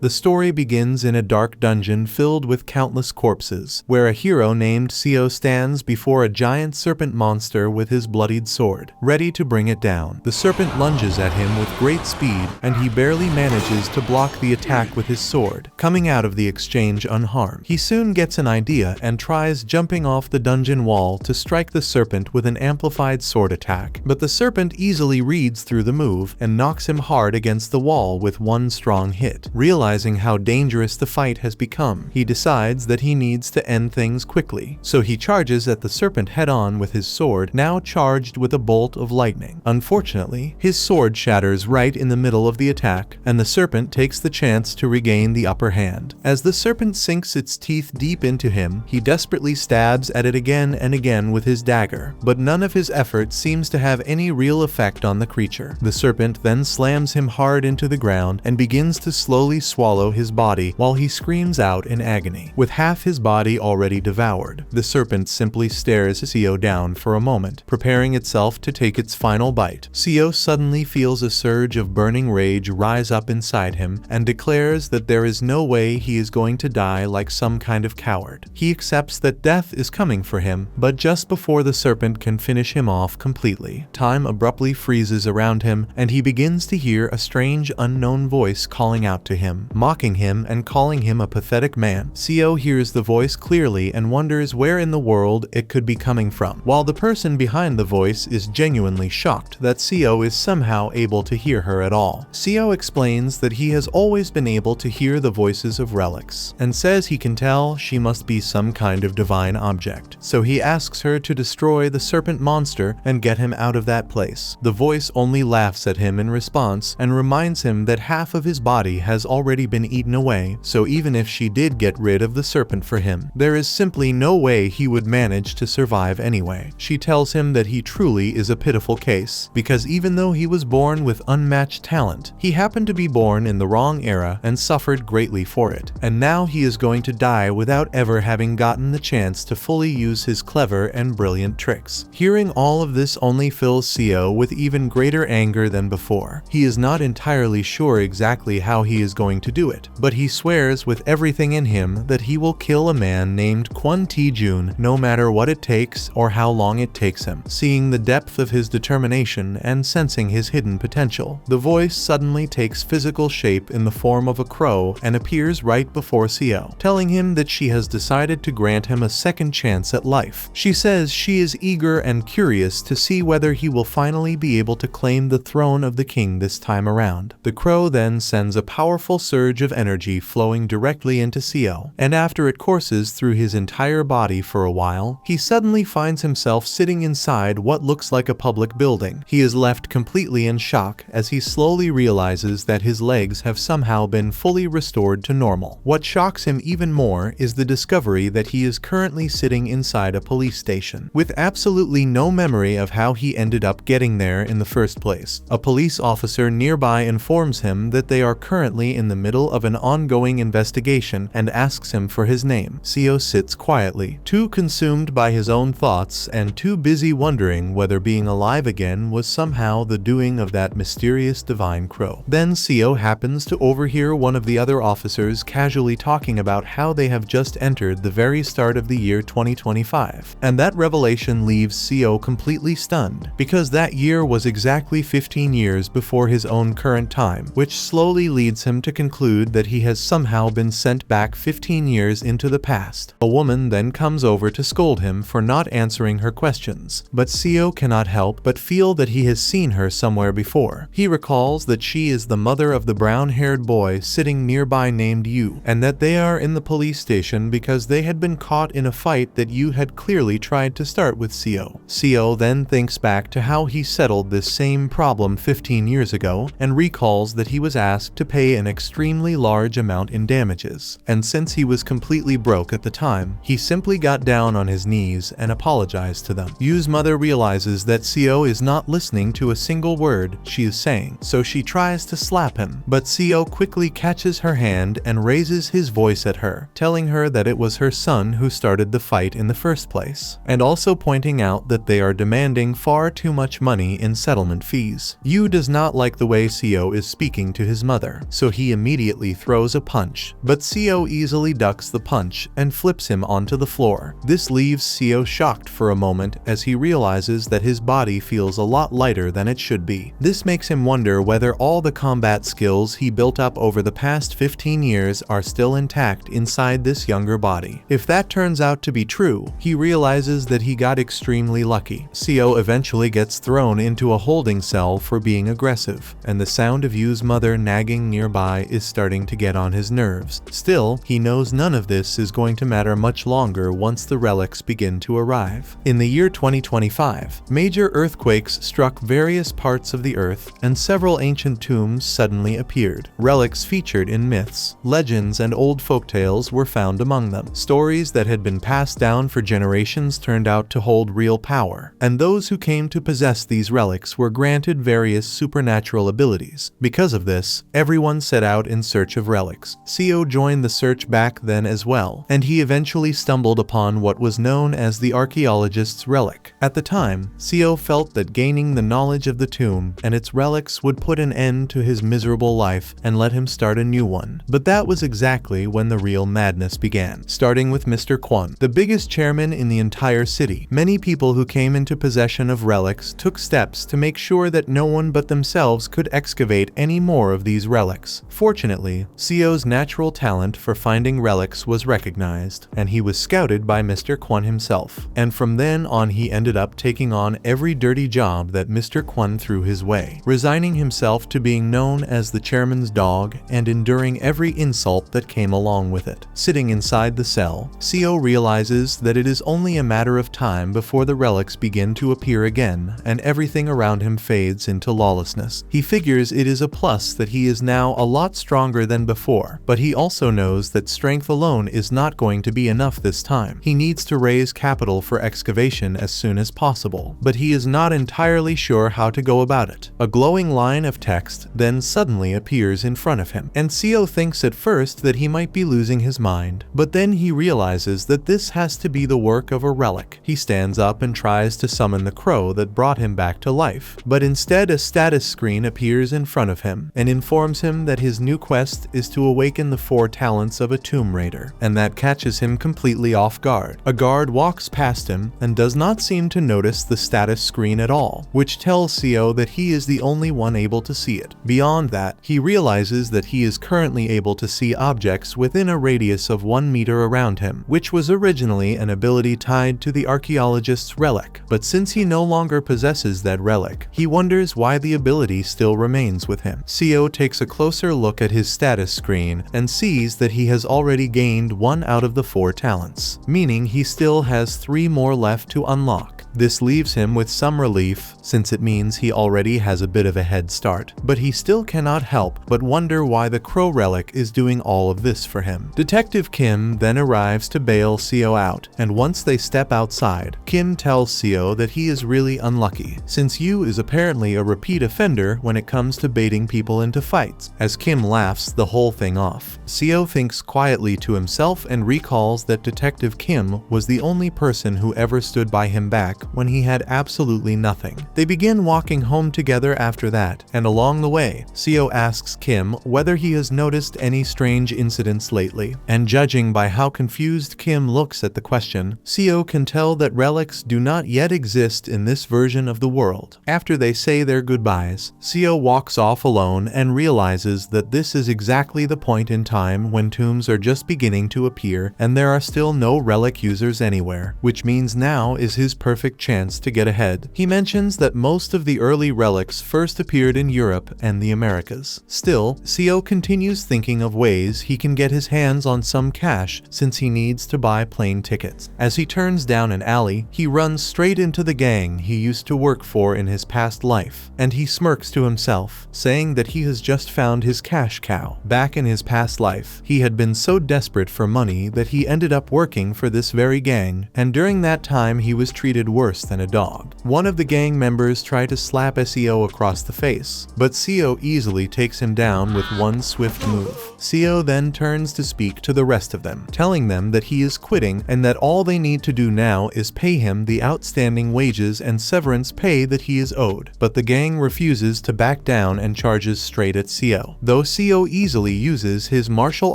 The story begins in a dark dungeon filled with countless corpses, where a hero named Seo stands before a giant serpent monster with his bloodied sword, ready to bring it down. The serpent lunges at him with great speed, and he barely manages to block the attack with his sword, coming out of the exchange unharmed. He soon gets an idea and tries jumping off the dungeon wall to strike the serpent with an amplified sword attack, but the serpent easily reads through the move and knocks him hard against the wall with one strong hit. Realizing how dangerous the fight has become, he decides that he needs to end things quickly, so he charges at the serpent head-on with his sword, now charged with a bolt of lightning. Unfortunately, his sword shatters right in the middle of the attack, and the serpent takes the chance to regain the upper hand. As the serpent sinks its teeth deep into him, he desperately stabs at it again and again with his dagger, but none of his effort seems to have any real effect on the creature. The serpent then slams him hard into the ground and begins to slowly swallow his body while he screams out in agony. With half his body already devoured, the serpent simply stares Seo down for a moment, preparing itself to take its final bite. Seo suddenly feels a surge of burning rage rise up inside him and declares that there is no way he is going to die like some kind of coward. He accepts that death is coming for him, but just before the serpent can finish him off completely, time abruptly freezes around him, and he begins to hear a strange unknown voice calling out to him, mocking him and calling him a pathetic man. Seo hears the voice clearly and wonders where in the world it could be coming from, while the person behind the voice is genuinely shocked that Seo is somehow able to hear her at all. Seo explains that he has always been able to hear the voices of relics, and says he can tell she must be some kind of divine object, so he asks her to destroy the serpent monster and get him out of that place. The voice only laughs at him in response and reminds him that half of his body has already been eaten away, so even if she did get rid of the serpent for him, there is simply no way he would manage to survive anyway. She tells him that he truly is a pitiful case, because even though he was born with unmatched talent, he happened to be born in the wrong era and suffered greatly for it, and now he is going to die without ever having gotten the chance to fully use his clever and brilliant tricks. Hearing all of this only fills Seo with even greater anger than before. He is not entirely sure exactly how he is going to do it, but he swears with everything in him that he will kill a man named Kwon Tae-jun no matter what it takes or how long it takes him. Seeing the depth of his determination and sensing his hidden potential, the voice suddenly takes physical shape in the form of a crow and appears right before Seo, telling him that she has decided to grant him a second chance at life. She says she is eager and curious to see whether he will finally be able to claim the throne of the king this time around. The crow then sends a powerful surge of energy flowing directly into Seo, and after it courses through his entire body for a while, he suddenly finds himself sitting inside what looks like a public building. He is left completely in shock as he slowly realizes that his legs have somehow been fully restored to normal. What shocks him even more is the discovery that he is currently sitting inside a police station, with absolutely no memory of how he ended up getting there in the first place. A police officer nearby informs him that they are currently in the middle of an ongoing investigation and asks him for his name. Seo sits quietly, too consumed by his own thoughts and too busy wondering whether being alive again was somehow the doing of that mysterious divine crow. Then Seo happens to overhear one of the other officers casually talking about how they have just entered the very start of the year 2025, and that revelation leaves Seo completely stunned, because that year was exactly 15 years before his own current time, which slowly leads him to conclude that he has somehow been sent back 15 years into the past. A woman then comes over to scold him for not answering her questions, but Seo cannot help but feel that he has seen her somewhere before. He recalls that she is the mother of the brown-haired boy sitting nearby named Yu, and that they are in the police station because they had been caught in a fight that Yu had clearly tried to start with Seo. Seo then thinks back to how he settled this same problem 15 years ago and recalls that he was asked to pay an extremely large amount in damages, and since he was completely broke at the time, he simply got down on his knees and apologized to them. Yu's mother realizes that Seo is not listening to a single word she is saying, so she tries to slap him, but Seo quickly catches her hand and raises his voice at her, telling her that it was her son who started the fight in the first place, and also pointing out that they are demanding far too much money in settlement fees. Yu does not like the way Seo is speaking to his mother, so he immediately immediately throws a punch, but CO easily ducks the punch and flips him onto the floor. This leaves CO shocked for a moment as he realizes that his body feels a lot lighter than it should be. This makes him wonder whether all the combat skills he built up over the past 15 years are still intact inside this younger body. If that turns out to be true, he realizes that he got extremely lucky. CO eventually gets thrown into a holding cell for being aggressive, and the sound of Yu's mother nagging nearby is starting to get on his nerves. Still, he knows none of this is going to matter much longer once the relics begin to arrive. In the year 2025, major earthquakes struck various parts of the earth, and several ancient tombs suddenly appeared. Relics featured in myths, legends, and old folktales were found among them. Stories that had been passed down for generations turned out to hold real power, and those who came to possess these relics were granted various supernatural abilities. Because of this, everyone set out in search of relics. CO joined the search back then as well, and he eventually stumbled upon what was known as the archaeologist's relic. At the time, CO felt that gaining the knowledge of the tomb and its relics would put an end to his miserable life and let him start a new one. But that was exactly when the real madness began. Starting with Mr. Kwon, the biggest chairman in the entire city, many people who came into possession of relics took steps to make sure that no one but themselves could excavate any more of these relics. Fortunately, CO's natural talent for finding relics was recognized, and he was scouted by Mr. Kwon himself. And from then on he ended up taking on every dirty job that Mr. Kwon threw his way, resigning himself to being known as the chairman's dog and enduring every insult that came along with it. Sitting inside the cell, CO realizes that it is only a matter of time before the relics begin to appear again and everything around him fades into lawlessness. He figures it is a plus that he is now a lot stronger than before, but he also knows that strength alone is not going to be enough this time. He needs to raise capital for excavation as soon as possible, but he is not entirely sure how to go about it. A glowing line of text then suddenly appears in front of him, and CO thinks at first that he might be losing his mind, but then he realizes that this has to be the work of a relic. He stands up and tries to summon the crow that brought him back to life, but instead a status screen appears in front of him and informs him that his new quest is to awaken the 4 talents of a tomb raider, and that catches him completely off guard. A guard walks past him and does not seem to notice the status screen at all, which tells CO that he is the only one able to see it. Beyond that, he realizes that he is currently able to see objects within a radius of 1 meter around him, which was originally an ability tied to the archaeologist's relic. But since he no longer possesses that relic, he wonders why the ability still remains with him. CO takes a closer look at his status screen and sees that he has already gained 1 out of the 4 talents, meaning he still has 3 more left to unlock. This leaves him with some relief, since it means he already has a bit of a head start, but he still cannot help but wonder why the crow relic is doing all of this for him. Detective Kim then arrives to bail CO out, and once they step outside, Kim tells CO that he is really unlucky, since Yu is apparently a repeat offender when it comes to baiting people into fights. As Kim laughs the whole thing off, CO thinks quietly to himself and recalls that Detective Kim was the only person who ever stood by him back when he had absolutely nothing. They begin walking home together after that, and along the way, CO asks Kim whether he has noticed any strange incidents lately, and judging by how confused Kim looks at the question, CO can tell that relics do not yet exist in this version of the world. After they say their goodbyes, CO walks off alone and realizes that this is exactly the point in time when tombs are just beginning to appear and there are still no relic users anywhere, which means now is his perfect chance to get ahead. He mentions that most of the early relics first appeared in Europe and the Americas. Still, CO continues thinking of ways he can get his hands on some cash since he needs to buy plane tickets. As he turns down an alley, he runs straight into the gang he used to work for in his past life, and he smirks to himself, saying that he has just found his cash cow. Back in his past life, he had been so desperate for money that he ended up working for this very gang, and during that time he was treated worse than a dog. One of the gang members tried to slap CO across the face, but CO easily takes him down with one swift move. CO then turns to speak to the rest of them, telling them that he is quitting and that all they need to do now is pay him the outstanding wages and severance pay that he is owed. But the gang refuses to back down and charges straight at CO. Though Seo easily uses his martial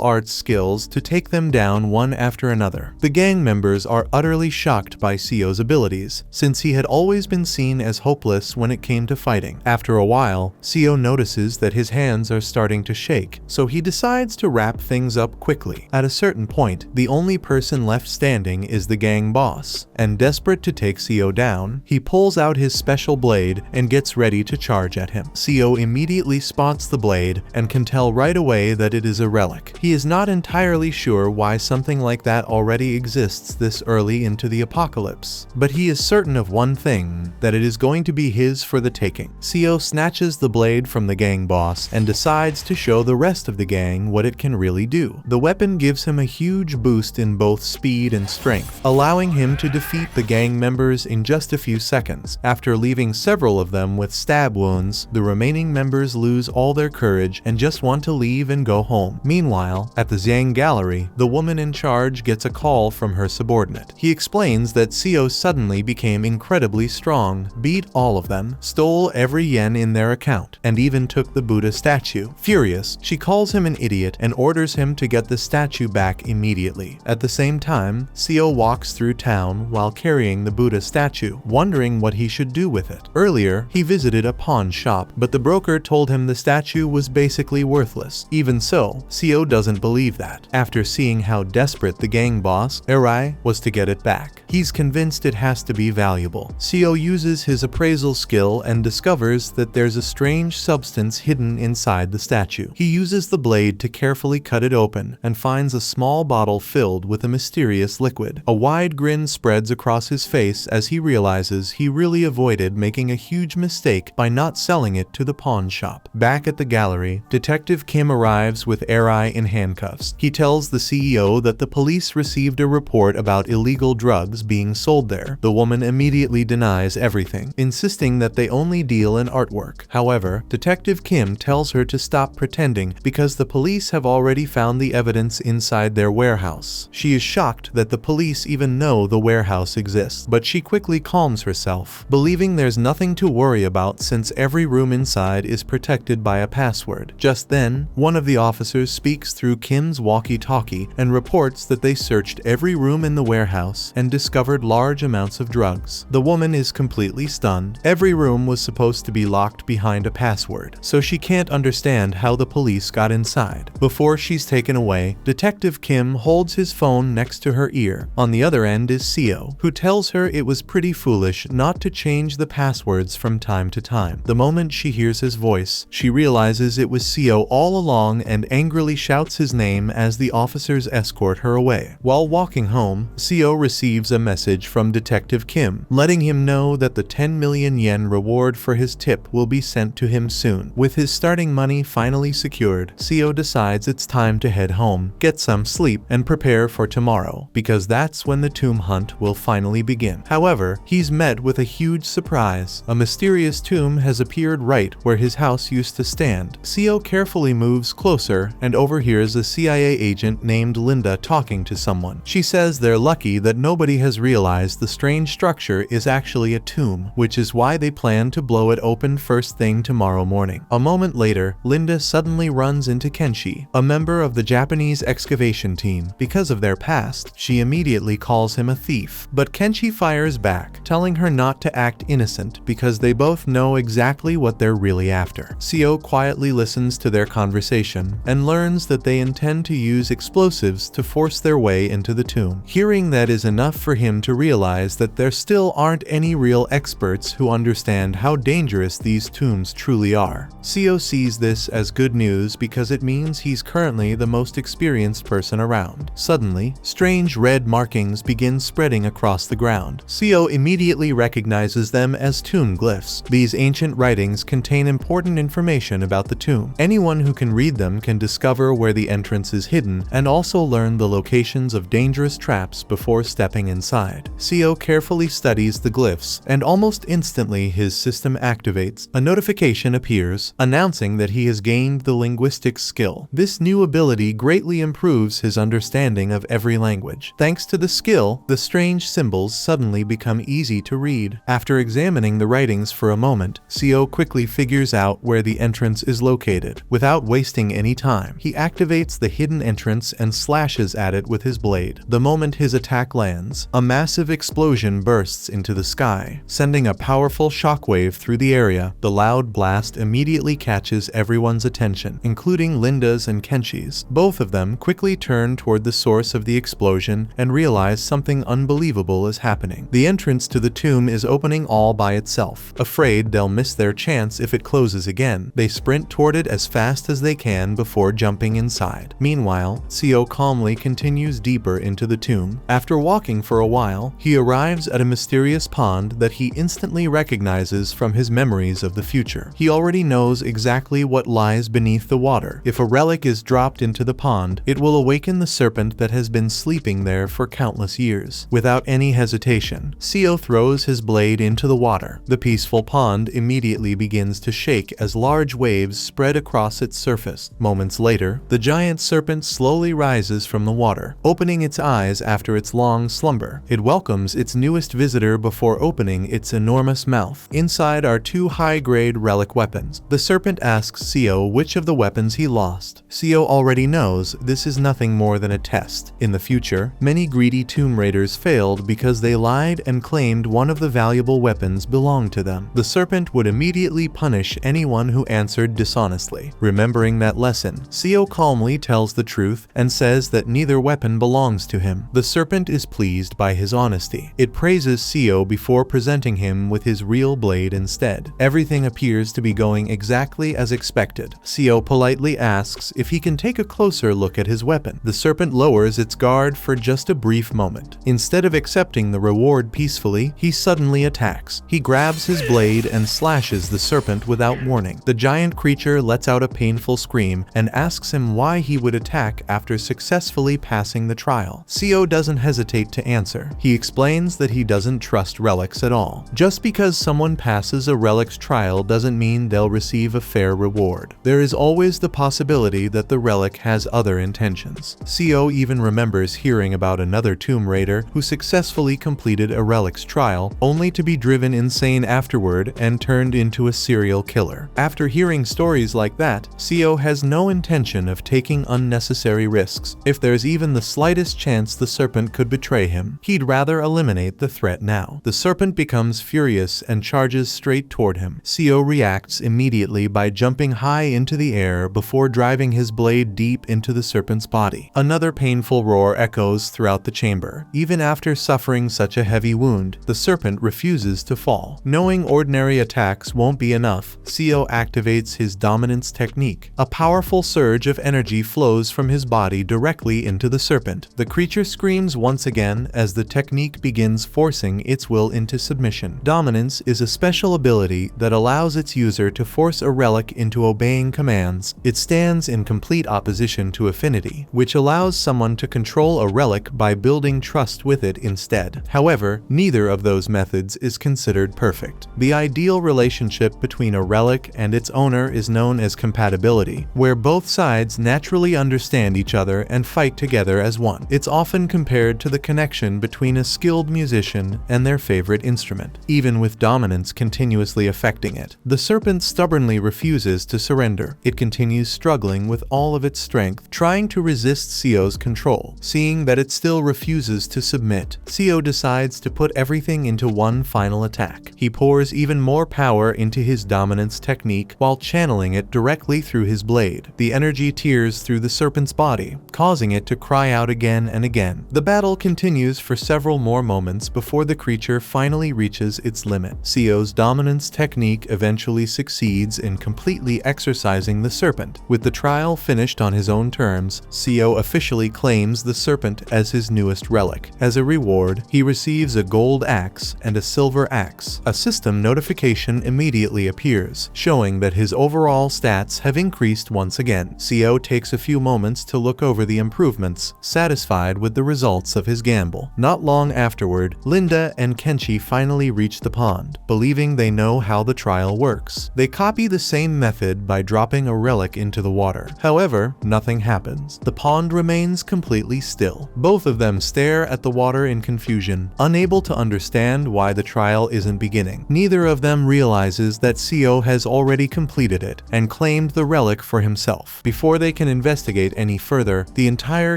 arts skills to take them down one after another. The gang members are utterly shocked by Seo's abilities, since he had always been seen as hopeless when it came to fighting. After a while, Seo notices that his hands are starting to shake, so he decides to wrap things up quickly. At a certain point, the only person left standing is the gang boss, and desperate to take Seo down, he pulls out his special blade and gets ready to charge at him. Seo immediately spots the blade and can tell right away that it is a relic. He is not entirely sure why something like that already exists this early into the apocalypse, but he is certain of one thing, that it is going to be his for the taking. Seo snatches the blade from the gang boss and decides to show the rest of the gang what it can really do. The weapon gives him a huge boost in both speed and strength, allowing him to defeat the gang members in just a few seconds. After leaving several of them with stab wounds, the remaining members lose all their courage and just want to leave and go home. Meanwhile, at the Zhang Gallery, the woman in charge gets a call from her subordinate. He explains that Seo suddenly became incredibly strong, beat all of them, stole every yen in their account, and even took the Buddha statue. Furious, she calls him an idiot and orders him to get the statue back immediately. At the same time, Seo walks through town while carrying the Buddha statue, wondering what he should do with it. Earlier, he visited a pawn shop, but the broker told him the statue was basically worthless. Even so, Seo doesn't believe that. After seeing how desperate the gang boss, Erai, was to get it back, he's convinced it has to be valuable. Seo uses his appraisal skill and discovers that there's a strange substance hidden inside the statue. He uses the blade to carefully cut it open and finds a small bottle filled with a mysterious liquid. A wide grin spreads across his face as he realizes he really avoided making a huge mistake by not selling it to the pawn shop. Back at the gallery, Detective Kim arrives with Erai in handcuffs. He tells the CEO that the police received a report about illegal drugs being sold there. The woman immediately denies everything, insisting that they only deal in artwork. However, Detective Kim tells her to stop pretending because the police have already found the evidence inside their warehouse. She is shocked that the police even know the warehouse exists, but she quickly calms herself, believing there's nothing to worry about since every room inside is protected by a password. Just then, one of the officers speaks through Kim's walkie-talkie and reports that they searched every room in the warehouse and discovered large amounts of drugs. The woman is completely stunned. Every room was supposed to be locked behind a password, so she can't understand how the police got inside. Before she's taken away, Detective Kim holds his phone next to her ear. On the other end is Seo, who tells her it was pretty foolish not to change the passwords from time to time. The moment she hears his voice, she realizes it was Seo all along and angrily shouts his name as the officers escort her away. While walking home, Seo receives a message from Detective Kim, letting him know that the 10 million yen reward for his tip will be sent to him soon. With his starting money finally secured, Seo decides it's time to head home, get some sleep, and prepare for tomorrow, because that's when the tomb hunt will finally begin. However, he's met with a huge surprise. A mysterious tomb has appeared right where his house used to stand. Seo carefully moves closer and overhears a CIA agent named Linda talking to someone. She says they're lucky that nobody has realized the strange structure is actually a tomb, which is why they plan to blow it open first thing tomorrow morning. A moment later, Linda suddenly runs into Kenshi, a member of the Japanese excavation team. Because of their past, she immediately calls him a thief, but Kenshi fires back, telling her not to act innocent because they both know exactly what they're really after. Seo quietly listens to their conversation and learns that they intend to use explosives to force their way into the tomb. Hearing that is enough for him to realize that there still aren't any real experts who understand how dangerous these tombs truly are. Seo sees this as good news because it means he's currently the most experienced person around. Suddenly, strange red markings begin spreading across the ground. Seo immediately recognizes them as tomb glyphs. These ancient writings contain important information about the tomb. Anyone who can read them can discover where the entrance is hidden and also learn the locations of dangerous traps before stepping inside. Seo carefully studies the glyphs, and almost instantly his system activates. A notification appears, announcing that he has gained the linguistics skill. This new ability greatly improves his understanding of every language. Thanks to the skill, the strange symbols suddenly become easy to read. After examining the writings for a moment, Seo quickly figures out where the entrance is located. With Without wasting any time, he activates the hidden entrance and slashes at it with his blade. The moment his attack lands, a massive explosion bursts into the sky, sending a powerful shockwave through the area. The loud blast immediately catches everyone's attention, including Linda's and Kenshi's. Both of them quickly turn toward the source of the explosion and realize something unbelievable is happening. The entrance to the tomb is opening all by itself. Afraid they'll miss their chance if it closes again, they sprint toward it as fast as they can before jumping inside. Meanwhile, Seo calmly continues deeper into the tomb. After walking for a while, he arrives at a mysterious pond that he instantly recognizes from his memories of the future. He already knows exactly what lies beneath the water. If a relic is dropped into the pond, it will awaken the serpent that has been sleeping there for countless years. Without any hesitation, Seo throws his blade into the water. The peaceful pond immediately begins to shake as large waves spread across its surface. Moments later, the giant serpent slowly rises from the water, opening its eyes after its long slumber. It welcomes its newest visitor before opening its enormous mouth. Inside are two high-grade relic weapons. The serpent asks Seo which of the weapons he lost. Seo already knows this is nothing more than a test. In the future, many greedy tomb raiders failed because they lied and claimed one of the valuable weapons belonged to them. The serpent would immediately punish anyone who answered dishonestly. Remembering that lesson, Seo calmly tells the truth and says that neither weapon belongs to him. The serpent is pleased by his honesty. It praises Seo before presenting him with his real blade instead. Everything appears to be going exactly as expected. Seo politely asks if he can take a closer look at his weapon. The serpent lowers its guard for just a brief moment. Instead of accepting the reward peacefully, he suddenly attacks. He grabs his blade and slashes the serpent without warning. The giant creature lets out a painful scream and asks him why he would attack after successfully passing the trial. Seo doesn't hesitate to answer. He explains that he doesn't trust relics at all. Just because someone passes a relic's trial doesn't mean they'll receive a fair reward. There is always the possibility that the relic has other intentions. Seo even remembers hearing about another tomb raider who successfully completed a relic's trial, only to be driven insane afterward and turned into a serial killer. After hearing stories like that, Seo has no intention of taking unnecessary risks. If there's even the slightest chance the serpent could betray him, he'd rather eliminate the threat now. The serpent becomes furious and charges straight toward him. Seo reacts immediately by jumping high into the air before driving his blade deep into the serpent's body. Another painful roar echoes throughout the chamber. Even after suffering such a heavy wound, the serpent refuses to fall. Knowing ordinary attacks won't be enough, Seo activates his dominance technique. A powerful surge of energy flows from his body directly into the serpent. The creature screams once again as the technique begins forcing its will into submission. Dominance is a special ability that allows its user to force a relic into obeying commands. It stands in complete opposition to affinity, which allows someone to control a relic by building trust with it instead. However, neither of those methods is considered perfect. The ideal relationship between a relic and its owner is known as compatibility, where both sides naturally understand each other and fight together as one. It's often compared to the connection between a skilled musician and their favorite instrument, even with dominance continuously affecting it. The serpent stubbornly refuses to surrender. It continues struggling with all of its strength, trying to resist Seo's control. Seeing that it still refuses to submit, Seo decides to put everything into one final attack. He pours even more power into his dominance technique while channeling it directly through his blade. The energy tears through the serpent's body, causing it to cry out again and again. The battle continues for several more moments before the creature finally reaches its limit. Seo's dominance technique eventually succeeds in completely exorcising the serpent. With the trial finished on his own terms, Seo officially claims the serpent as his newest relic. As a reward, he receives a gold axe and a silver axe. A system notification immediately appears, showing that his overall stats have increased once again. Seo takes a few moments to look over the improvements, satisfied with the results of his gamble. Not long afterward, Linda and Kenshi finally reach the pond, believing they know how the trial works. They copy the same method by dropping a relic into the water. However, nothing happens. The pond remains completely still. Both of them stare at the water in confusion, unable to understand why the trial isn't beginning. Neither of them realizes that Seo has already completed it, and claims claimed the relic for himself. Before they can investigate any further, the entire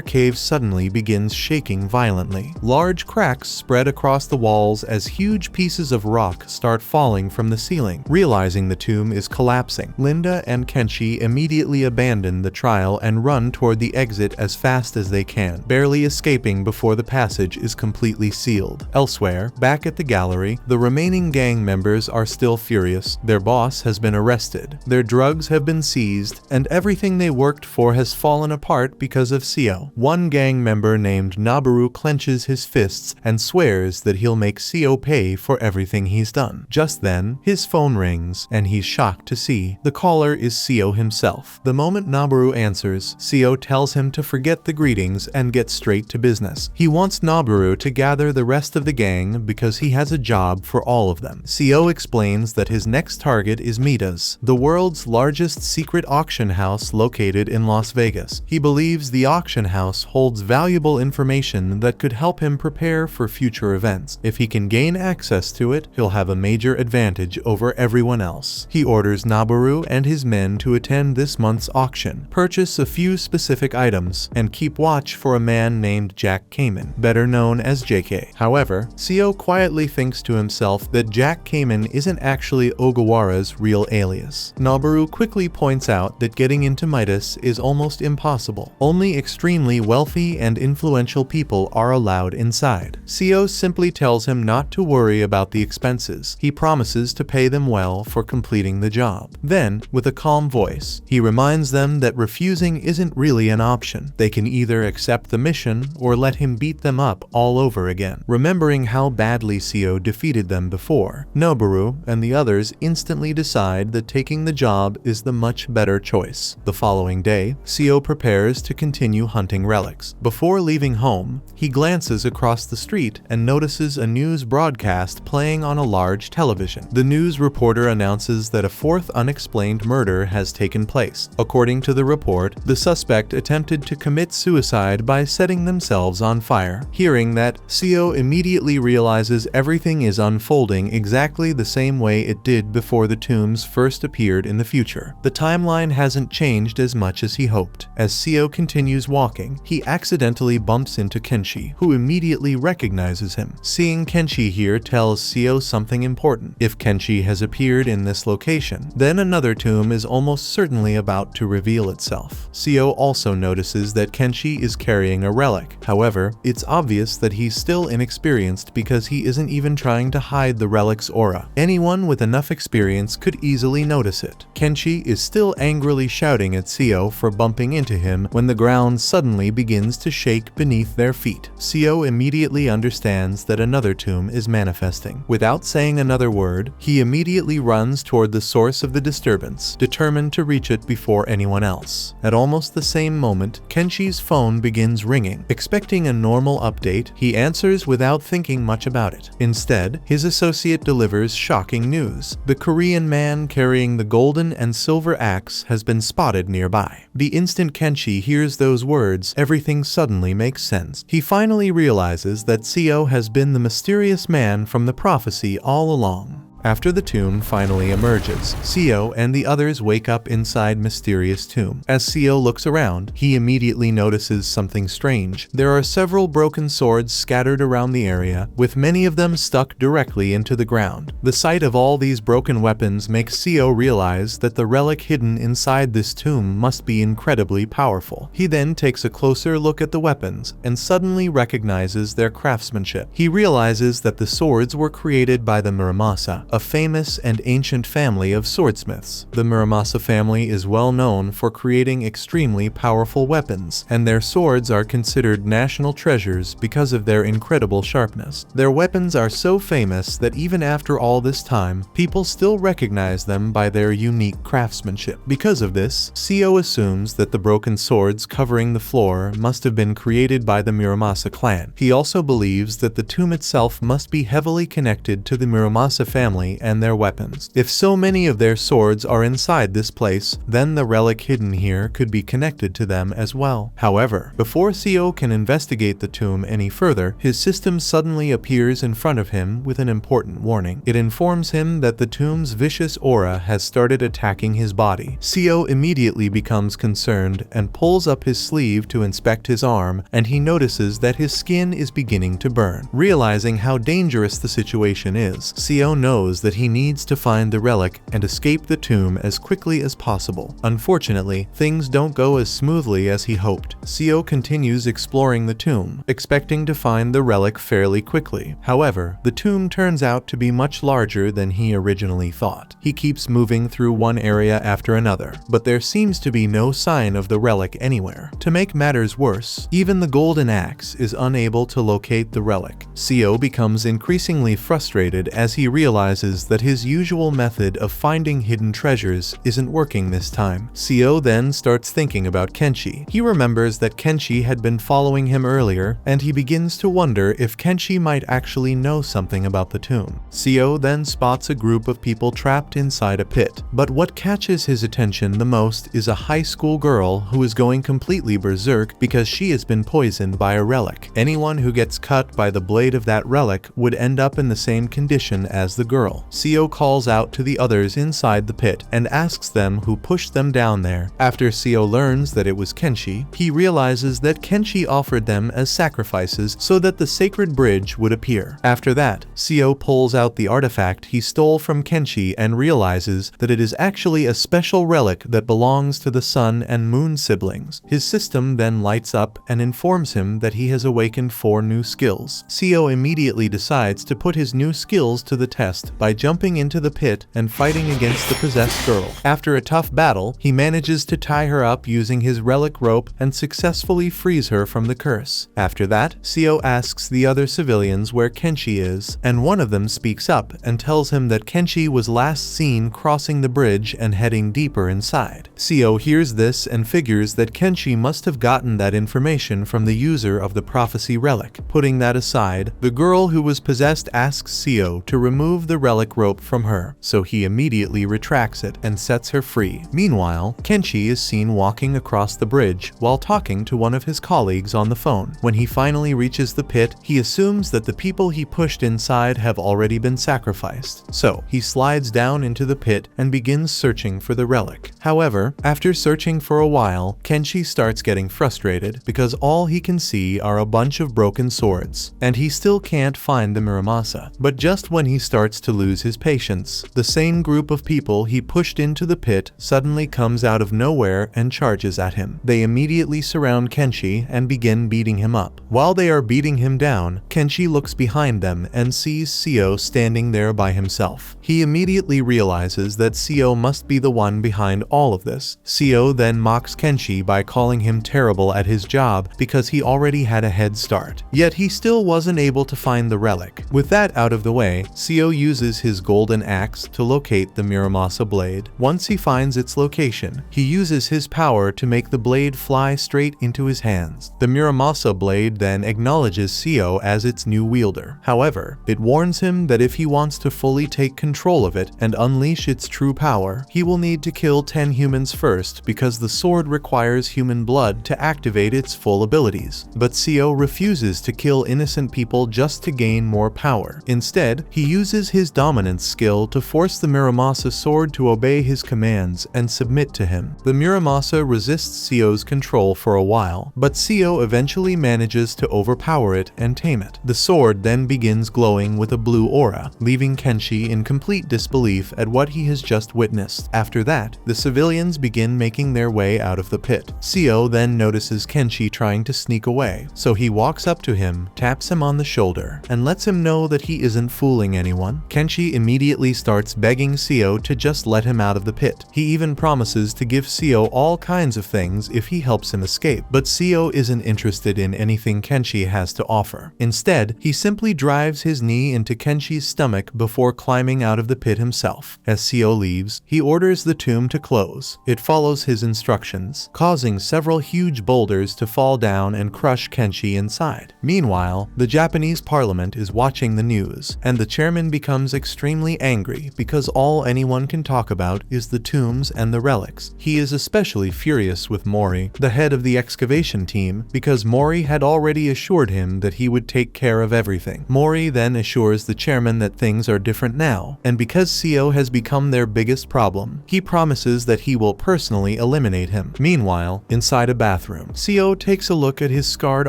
cave suddenly begins shaking violently. Large cracks spread across the walls as huge pieces of rock start falling from the ceiling. Realizing the tomb is collapsing, Linda and Kenshi immediately abandon the trial and run toward the exit as fast as they can, barely escaping before the passage is completely sealed. Elsewhere, back at the gallery, the remaining gang members are still furious. Their boss has been arrested, their drugs have been seized, and everything they worked for has fallen apart because of Seo. One gang member named Noboru clenches his fists and swears that he'll make Seo pay for everything he's done. Just then, his phone rings, and he's shocked to see the caller is Seo himself. The moment Noboru answers, Seo tells him to forget the greetings and get straight to business. He wants Noboru to gather the rest of the gang because he has a job for all of them. Seo explains that his next target is Mida's, the world's largest secret auction house located in Las Vegas. He believes the auction house holds valuable information that could help him prepare for future events. If he can gain access to it, he'll have a major advantage over everyone else. He orders Noboru and his men to attend this month's auction, purchase a few specific items, and keep watch for a man named Jack Kamen, better known as JK. However, Seo quietly thinks to himself that Jack Kamen isn't actually Ogawara's real alias. Noboru quickly points out that getting into Midas is almost impossible. Only extremely wealthy and influential people are allowed inside. Seo simply tells him not to worry about the expenses. He promises to pay them well for completing the job. Then, with a calm voice, he reminds them that refusing isn't really an option. They can either accept the mission or let him beat them up all over again. Remembering how badly Seo defeated them before, Noboru and the others instantly decide that taking the job is the much better choice. The following day, Seo prepares to continue hunting relics. Before leaving home, he glances across the street and notices a news broadcast playing on a large television. The news reporter announces that a fourth unexplained murder has taken place. According to the report, the suspect attempted to commit suicide by setting themselves on fire. Hearing that, Seo immediately realizes everything is unfolding exactly the same way it did before the tombs first appeared in the future. The timeline hasn't changed as much as he hoped. As Seo continues walking, he accidentally bumps into Kenshi, who immediately recognizes him. Seeing Kenshi here tells Seo something important. If Kenshi has appeared in this location, then another tomb is almost certainly about to reveal itself. Seo also notices that Kenshi is carrying a relic. However, it's obvious that he's still inexperienced because he isn't even trying to hide the relic's aura. Anyone with enough experience could easily notice it. Kenshi is still angrily shouting at Seo for bumping into him when the ground suddenly begins to shake beneath their feet. Seo immediately understands that another tomb is manifesting. Without saying another word, he immediately runs toward the source of the disturbance, determined to reach it before anyone else. At almost the same moment, Kenshi's phone begins ringing. Expecting a normal update, he answers without thinking much about it. Instead, his associate delivers shocking news. The Korean man carrying the golden and silver axe has been spotted nearby. The instant Kenshi hears those words, everything suddenly makes sense. He finally realizes that Seo has been the mysterious man from the prophecy all along. After the tomb finally emerges, Seo and the others wake up inside mysterious tomb. As Seo looks around, he immediately notices something strange. There are several broken swords scattered around the area, with many of them stuck directly into the ground. The sight of all these broken weapons makes Seo realize that the relic hidden inside this tomb must be incredibly powerful. He then takes a closer look at the weapons and suddenly recognizes their craftsmanship. He realizes that the swords were created by the Muramasa, a famous and ancient family of swordsmiths. The Muramasa family is well known for creating extremely powerful weapons, and their swords are considered national treasures because of their incredible sharpness. Their weapons are so famous that even after all this time, people still recognize them by their unique craftsmanship. Because of this, Seo assumes that the broken swords covering the floor must have been created by the Muramasa clan. He also believes that the tomb itself must be heavily connected to the Muramasa family family and their weapons. If so many of their swords are inside this place, then the relic hidden here could be connected to them as well. However, before Seo can investigate the tomb any further, his system suddenly appears in front of him with an important warning. It informs him that the tomb's vicious aura has started attacking his body. Seo immediately becomes concerned and pulls up his sleeve to inspect his arm, and he notices that his skin is beginning to burn. Realizing how dangerous the situation is, Seo knows that he needs to find the relic and escape the tomb as quickly as possible. Unfortunately, things don't go as smoothly as he hoped. Seo continues exploring the tomb, expecting to find the relic fairly quickly. However, the tomb turns out to be much larger than he originally thought. He keeps moving through one area after another, but there seems to be no sign of the relic anywhere. To make matters worse, even the golden axe is unable to locate the relic. Seo becomes increasingly frustrated as he realizes that his usual method of finding hidden treasures isn't working this time. Seo then starts thinking about Kenshi. He remembers that Kenshi had been following him earlier, and he begins to wonder if Kenshi might actually know something about the tomb. Seo then spots a group of people trapped inside a pit, but what catches his attention the most is a high school girl who is going completely berserk because she has been poisoned by a relic. Anyone who gets cut by the blade of that relic would end up in the same condition as the girl. Seo calls out to the others inside the pit and asks them who pushed them down there. After Seo learns that it was Kenshi, he realizes that Kenshi offered them as sacrifices so that the sacred bridge would appear. After that, Seo pulls out the artifact he stole from Kenshi and realizes that it is actually a special relic that belongs to the sun and moon siblings. His system then lights up and informs him that he has awakened 4 new skills. Seo immediately decides to put his new skills to the test by jumping into the pit and fighting against the possessed girl. After a tough battle, he manages to tie her up using his relic rope and successfully frees her from the curse. After that, Seo asks the other civilians where Kenshi is, and one of them speaks up and tells him that Kenshi was last seen crossing the bridge and heading deeper inside. Seo hears this and figures that Kenshi must have gotten that information from the user of the prophecy relic. Putting that aside, the girl who was possessed asks Seo to remove the relic rope from her, so he immediately retracts it and sets her free. Meanwhile, Kenshi is seen walking across the bridge while talking to one of his colleagues on the phone. When he finally reaches the pit, he assumes that the people he pushed inside have already been sacrificed, so he slides down into the pit and begins searching for the relic. However, after searching for a while, Kenshi starts getting frustrated because all he can see are a bunch of broken swords, and he still can't find the Muramasa. But just when he starts to lose his patience, the same group of people he pushed into the pit suddenly comes out of nowhere and charges at him. They immediately surround Kenshi and begin beating him up. While they are beating him down, Kenshi looks behind them and sees Seo standing there by himself. He immediately realizes that Seo must be the one behind all of this. Seo then mocks Kenshi by calling him terrible at his job because he already had a head start. Yet he still wasn't able to find the relic. With that out of the way, Seo uses his golden axe to locate the Muramasa blade. Once he finds its location, he uses his power to make the blade fly straight into his hands. The Muramasa blade then acknowledges Seo as its new wielder. However, it warns him that if he wants to fully take control of it and unleash its true power, he will need to kill 10 humans first because the sword requires human blood to activate its full abilities. But Seo refuses to kill innocent people just to gain more power. Instead, he uses his dominance skill to force the Muramasa sword to obey his commands and submit to him. The Muramasa resists Seo's control for a while, but Seo eventually manages to overpower it and tame it. The sword then begins glowing with a blue aura, leaving Kenshi in complete disbelief at what he has just witnessed. After that, the civilians begin making their way out of the pit. Seo then notices Kenshi trying to sneak away, so he walks up to him, taps him on the shoulder, and lets him know that he isn't fooling anyone. Kenshi immediately starts begging Seo to just let him out of the pit. He even promises to give Seo all kinds of things if he helps him escape, but Seo isn't interested in anything Kenshi has to offer. Instead, he simply drives his knee into Kenshi's stomach before climbing out of the pit himself. As Seo leaves, he orders the tomb to close. It follows his instructions, causing several huge boulders to fall down and crush Kenshi inside. Meanwhile, the Japanese parliament is watching the news, and the chairman becomes becomes extremely angry because all anyone can talk about is the tombs and the relics. He is especially furious with Mori, the head of the excavation team, because Mori had already assured him that he would take care of everything. Mori then assures the chairman that things are different now, and because Seo has become their biggest problem, he promises that he will personally eliminate him. Meanwhile, inside a bathroom, Seo takes a look at his scarred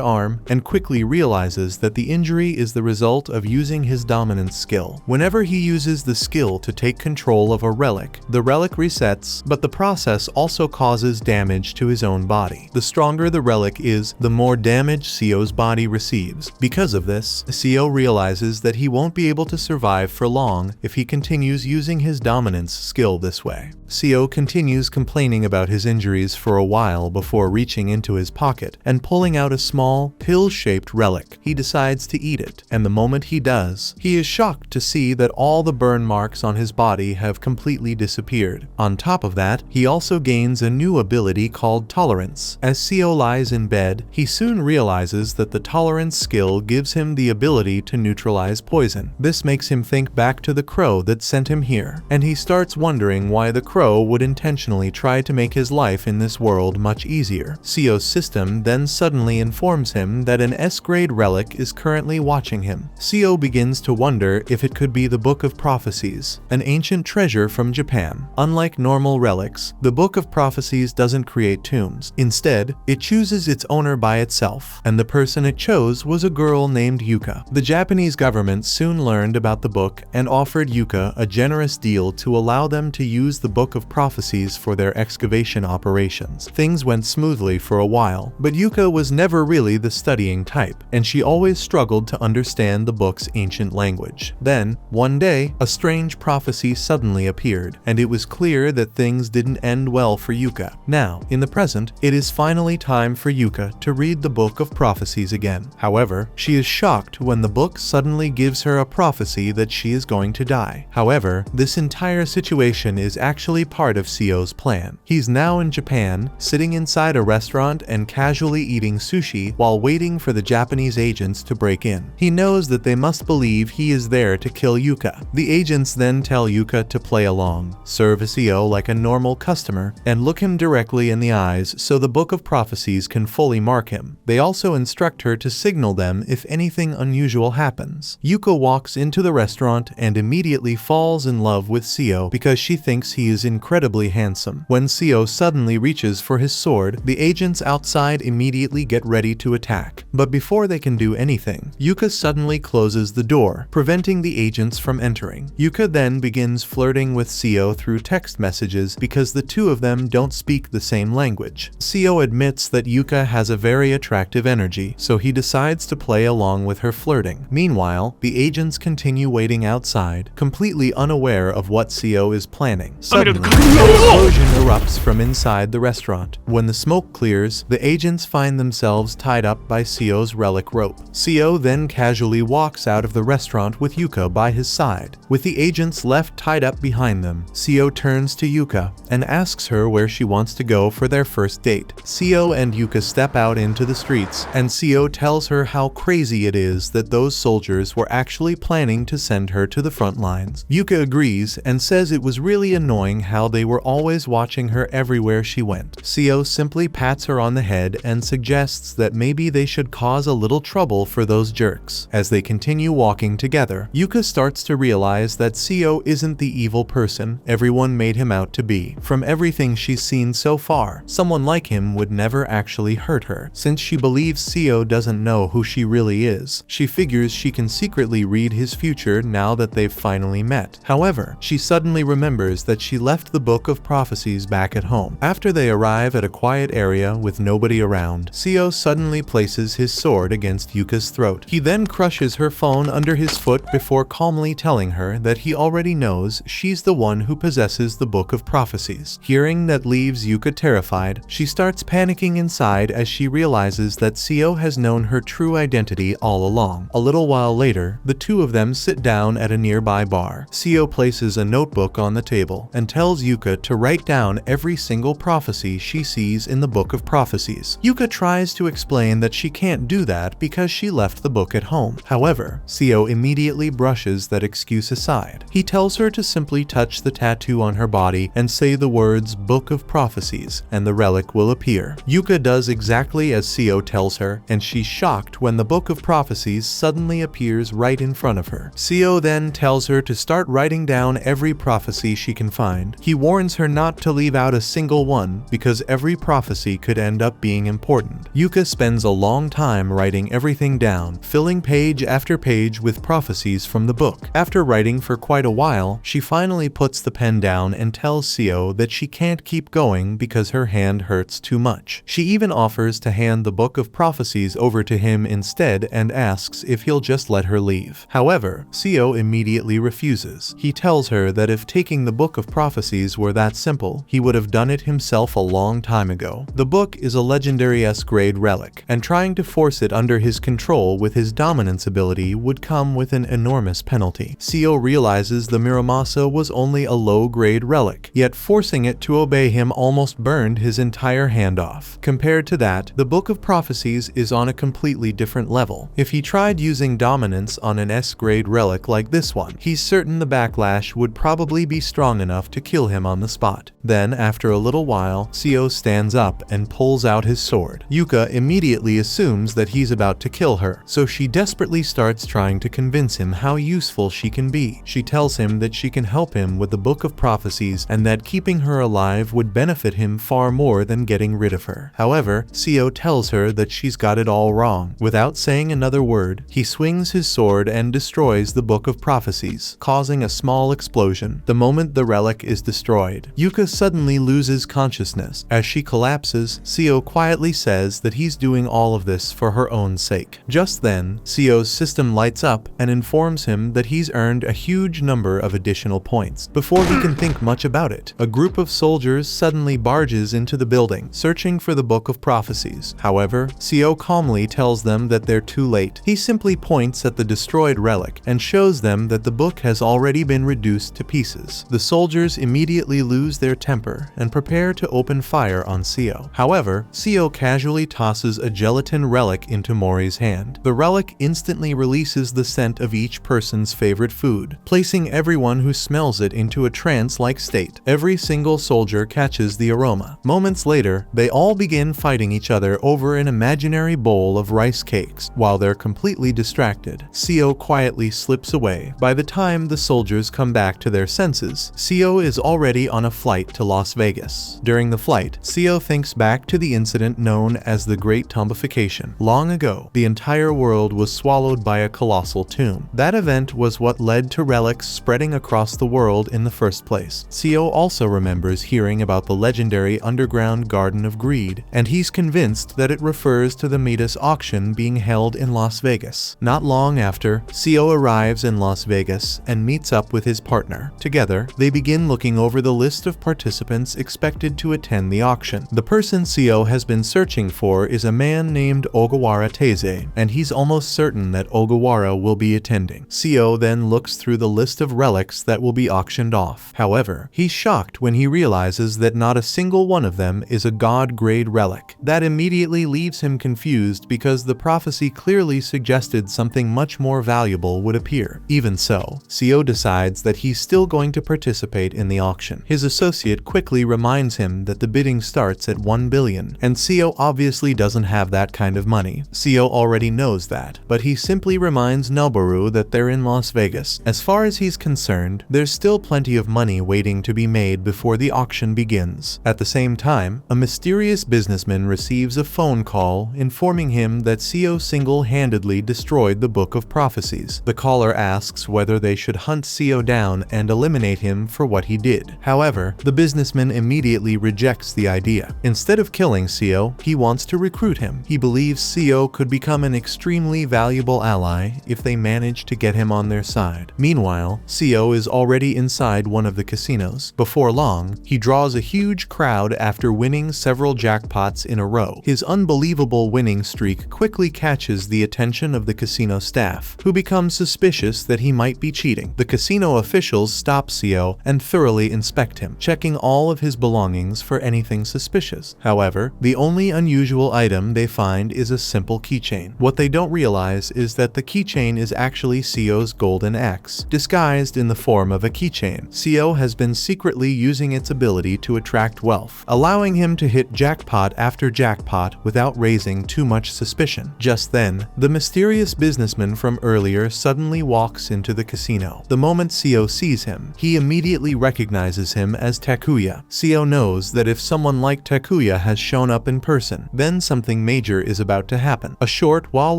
arm and quickly realizes that the injury is the result of using his dominance skill. Whenever he uses the skill to take control of a relic, the relic resets, but the process also causes damage to his own body. The stronger the relic is, the more damage Seo's body receives. Because of this, Seo realizes that he won't be able to survive for long if he continues using his dominance skill this way. Seo continues complaining about his injuries for a while before reaching into his pocket and pulling out a small, pill-shaped relic. He decides to eat it, and the moment he does, he is shocked to see that all the burn marks on his body have completely disappeared. On top of that, he also gains a new ability called Tolerance. As Seo lies in bed, he soon realizes that the Tolerance skill gives him the ability to neutralize poison. This makes him think back to the crow that sent him here, and he starts wondering why the crow would intentionally try to make his life in this world much easier. Seo's system then suddenly informs him that an S-grade relic is currently watching him. Seo begins to wonder if it could be the Book of Prophecies, an ancient treasure from Japan. Unlike normal relics, the Book of Prophecies doesn't create tombs. Instead, it chooses its owner by itself, and the person it chose was a girl named Yuka. The Japanese government soon learned about the book and offered Yuka a generous deal to allow them to use the Book of Prophecies for their excavation operations. Things went smoothly for a while, but Yuka was never really the studying type, and she always struggled to understand the book's ancient language. Then, one day, a strange prophecy suddenly appeared, and it was clear that things didn't end well for Yuka. Now, in the present, it is finally time for Yuka to read the Book of Prophecies again. However, she is shocked when the book suddenly gives her a prophecy that she is going to die. However, this entire situation is actually part of Seo's plan. He's now in Japan, sitting inside a restaurant and casually eating sushi while waiting for the Japanese agents to break in. He knows that they must believe he is there to kill Yuka. The agents then tell Yuka to play along, serve Seo like a normal customer, and look him directly in the eyes so the Book of Prophecies can fully mark him. They also instruct her to signal them if anything unusual happens. Yuka walks into the restaurant and immediately falls in love with Seo because she thinks he is incredibly handsome. When Seo suddenly reaches for his sword, the agents outside immediately get ready to attack. But before they can do anything, Yuka suddenly closes the door, preventing the agents from entering. Yuka then begins flirting with Seo through text messages because the two of them don't speak the same language. Seo admits that Yuka has a very attractive energy, so he decides to play along with her flirting. Meanwhile, the agents continue waiting outside, completely unaware of what Seo is planning. Suddenly, an explosion erupts from inside the restaurant. When the smoke clears, the agents find themselves tied up by Seo's relic rope. Seo then casually walks out of the restaurant with Yuka by his side. With the agents left tied up behind them, Seo turns to Yuka and asks her where she wants to go for their first date. Seo and Yuka step out into the streets, and Seo tells her how crazy it is that those soldiers were actually planning to send her to the front lines. Yuka agrees and says it was really annoying how they were always watching her everywhere she went. Seo simply pats her on the head and suggests that maybe they should cause a little trouble for those jerks. As they continue walking together, Yuka starts to realize that Seo isn't the evil person everyone made him out to be. From everything she's seen so far, someone like him would never actually hurt her. Since she believes Seo doesn't know who she really is, she figures she can secretly read his future now that they've finally met. However, she suddenly remembers that she left the Book of Prophecies back at home. After they arrive at a quiet area with nobody around, Seo suddenly places his sword against Yuka's throat. He then crushes her phone under his foot before calmly telling her that he already knows she's the one who possesses the Book of Prophecies. Hearing that leaves Yuka terrified, she starts panicking inside as she realizes that Seo has known her true identity all along. A little while later, the two of them sit down at a nearby bar. Seo places a notebook on the table and tells Yuka to write down every single prophecy she sees in the Book of Prophecies. Yuka tries to explain that she can't can't do that because she left the book at home. However, Seo immediately brushes that excuse aside. He tells her to simply touch the tattoo on her body and say the words Book of Prophecies, and the relic will appear. Yuka does exactly as Seo tells her, and she's shocked when the Book of Prophecies suddenly appears right in front of her. Seo then tells her to start writing down every prophecy she can find. He warns her not to leave out a single one because every prophecy could end up being important. Yuka spends a long time writing everything down, filling page after page with prophecies from the book. After writing for quite a while, she finally puts the pen down and tells Seo that she can't keep going because her hand hurts too much. She even offers to hand the Book of Prophecies over to him instead and asks if he'll just let her leave. However, Seo immediately refuses. He tells her that if taking the Book of Prophecies were that simple, he would have done it himself a long time ago. The book is a legendary S-grade relic, and trying to force it under his control with his dominance ability would come with an enormous penalty. Seo realizes the Muramasa was only a low-grade relic, yet forcing it to obey him almost burned his entire hand off. Compared to that, the Book of Prophecies is on a completely different level. If he tried using dominance on an S-grade relic like this one, he's certain the backlash would probably be strong enough to kill him on the spot. Then, after a little while, Seo stands up and pulls out his sword. Yuka immediately assumes that he's about to kill her, so she desperately starts trying to convince him how useful she can be. She tells him that she can help him with the Book of Prophecies and that keeping her alive would benefit him far more than getting rid of her. However, Seo tells her that she's got it all wrong. Without saying another word, he swings his sword and destroys the Book of Prophecies, causing a small explosion. The moment the relic is destroyed, Yuka suddenly loses consciousness. As she collapses, Seo quietly says that he's doing all of this for her own sake. Just then, Seo's system lights up and informs him that he's earned a huge number of additional points. Before he can think much about it, a group of soldiers suddenly barges into the building, searching for the Book of Prophecies. However, Seo calmly tells them that they're too late. He simply points at the destroyed relic and shows them that the book has already been reduced to pieces. The soldiers immediately lose their temper and prepare to open fire on Seo. However, Seo casually tosses a gelatin relic into Mori's hand. The relic instantly releases the scent of each person's favorite food, placing everyone who smells it into a trance-like state. Every single soldier catches the aroma. Moments later, they all begin fighting each other over an imaginary bowl of rice cakes. While they're completely distracted, Seo quietly slips away. By the time the soldiers come back to their senses, Seo is already on a flight to Las Vegas. During the flight, Seo thinks back to the incident known as the Great Tombification. Long ago, the entire world was swallowed by a colossal tomb. That event was what led to relics spreading across the world in the first place. Seo also remembers hearing about the legendary underground Garden of Greed, and he's convinced that it refers to the Midas auction being held in Las Vegas. Not long after, Seo arrives in Las Vegas and meets up with his partner. Together, they begin looking over the list of participants expected to attend the auction. The person Seo has been searching for is a man named Ogawara Teze, and he's almost certain that Ogawara will be attending. Seo then looks through the list of relics that will be auctioned off. However, he's shocked when he realizes that not a single one of them is a god-grade relic. That immediately leaves him confused because the prophecy clearly suggested something much more valuable would appear. Even so, Seo decides that he's still going to participate in the auction. His associate quickly reminds him that the bidding starts at 1 billion, and Seo obviously doesn't have that kind of money. Seo already knows that, but he simply reminds Noboru that they're in Las Vegas. As far as he's concerned, there's still plenty of money waiting to be made before the auction begins. At the same time, a mysterious businessman receives a phone call informing him that Seo single-handedly destroyed the Book of Prophecies. The caller asks whether they should hunt Seo down and eliminate him for what he did. However, the businessman immediately rejects the idea. Instead of killing Seo, he wants to recruit him. He believes Seo could become an extremely valuable ally if they manage to get him on their side. Meanwhile, Seo is already inside one of the casinos. Before long, he draws a huge crowd after winning several jackpots in a row. His unbelievable winning streak quickly catches the attention of the casino staff, who become suspicious that he might be cheating. The casino officials stop Seo and thoroughly inspect him, checking all of his belongings for anything suspicious. However, the only unusual item they find is a simple keychain. What they don't realize is that the keychain is actually Seo's golden axe, disguised in the form of a keychain. Seo has been secretly using its ability to attract wealth, allowing him to hit jackpot after jackpot without raising too much suspicion. Just then, the mysterious businessman from earlier suddenly walks into the casino. The moment Seo sees him, he immediately recognizes him as Takuya. Seo knows that if someone like Takuya has shown up in person, then something major is about to happen. A short while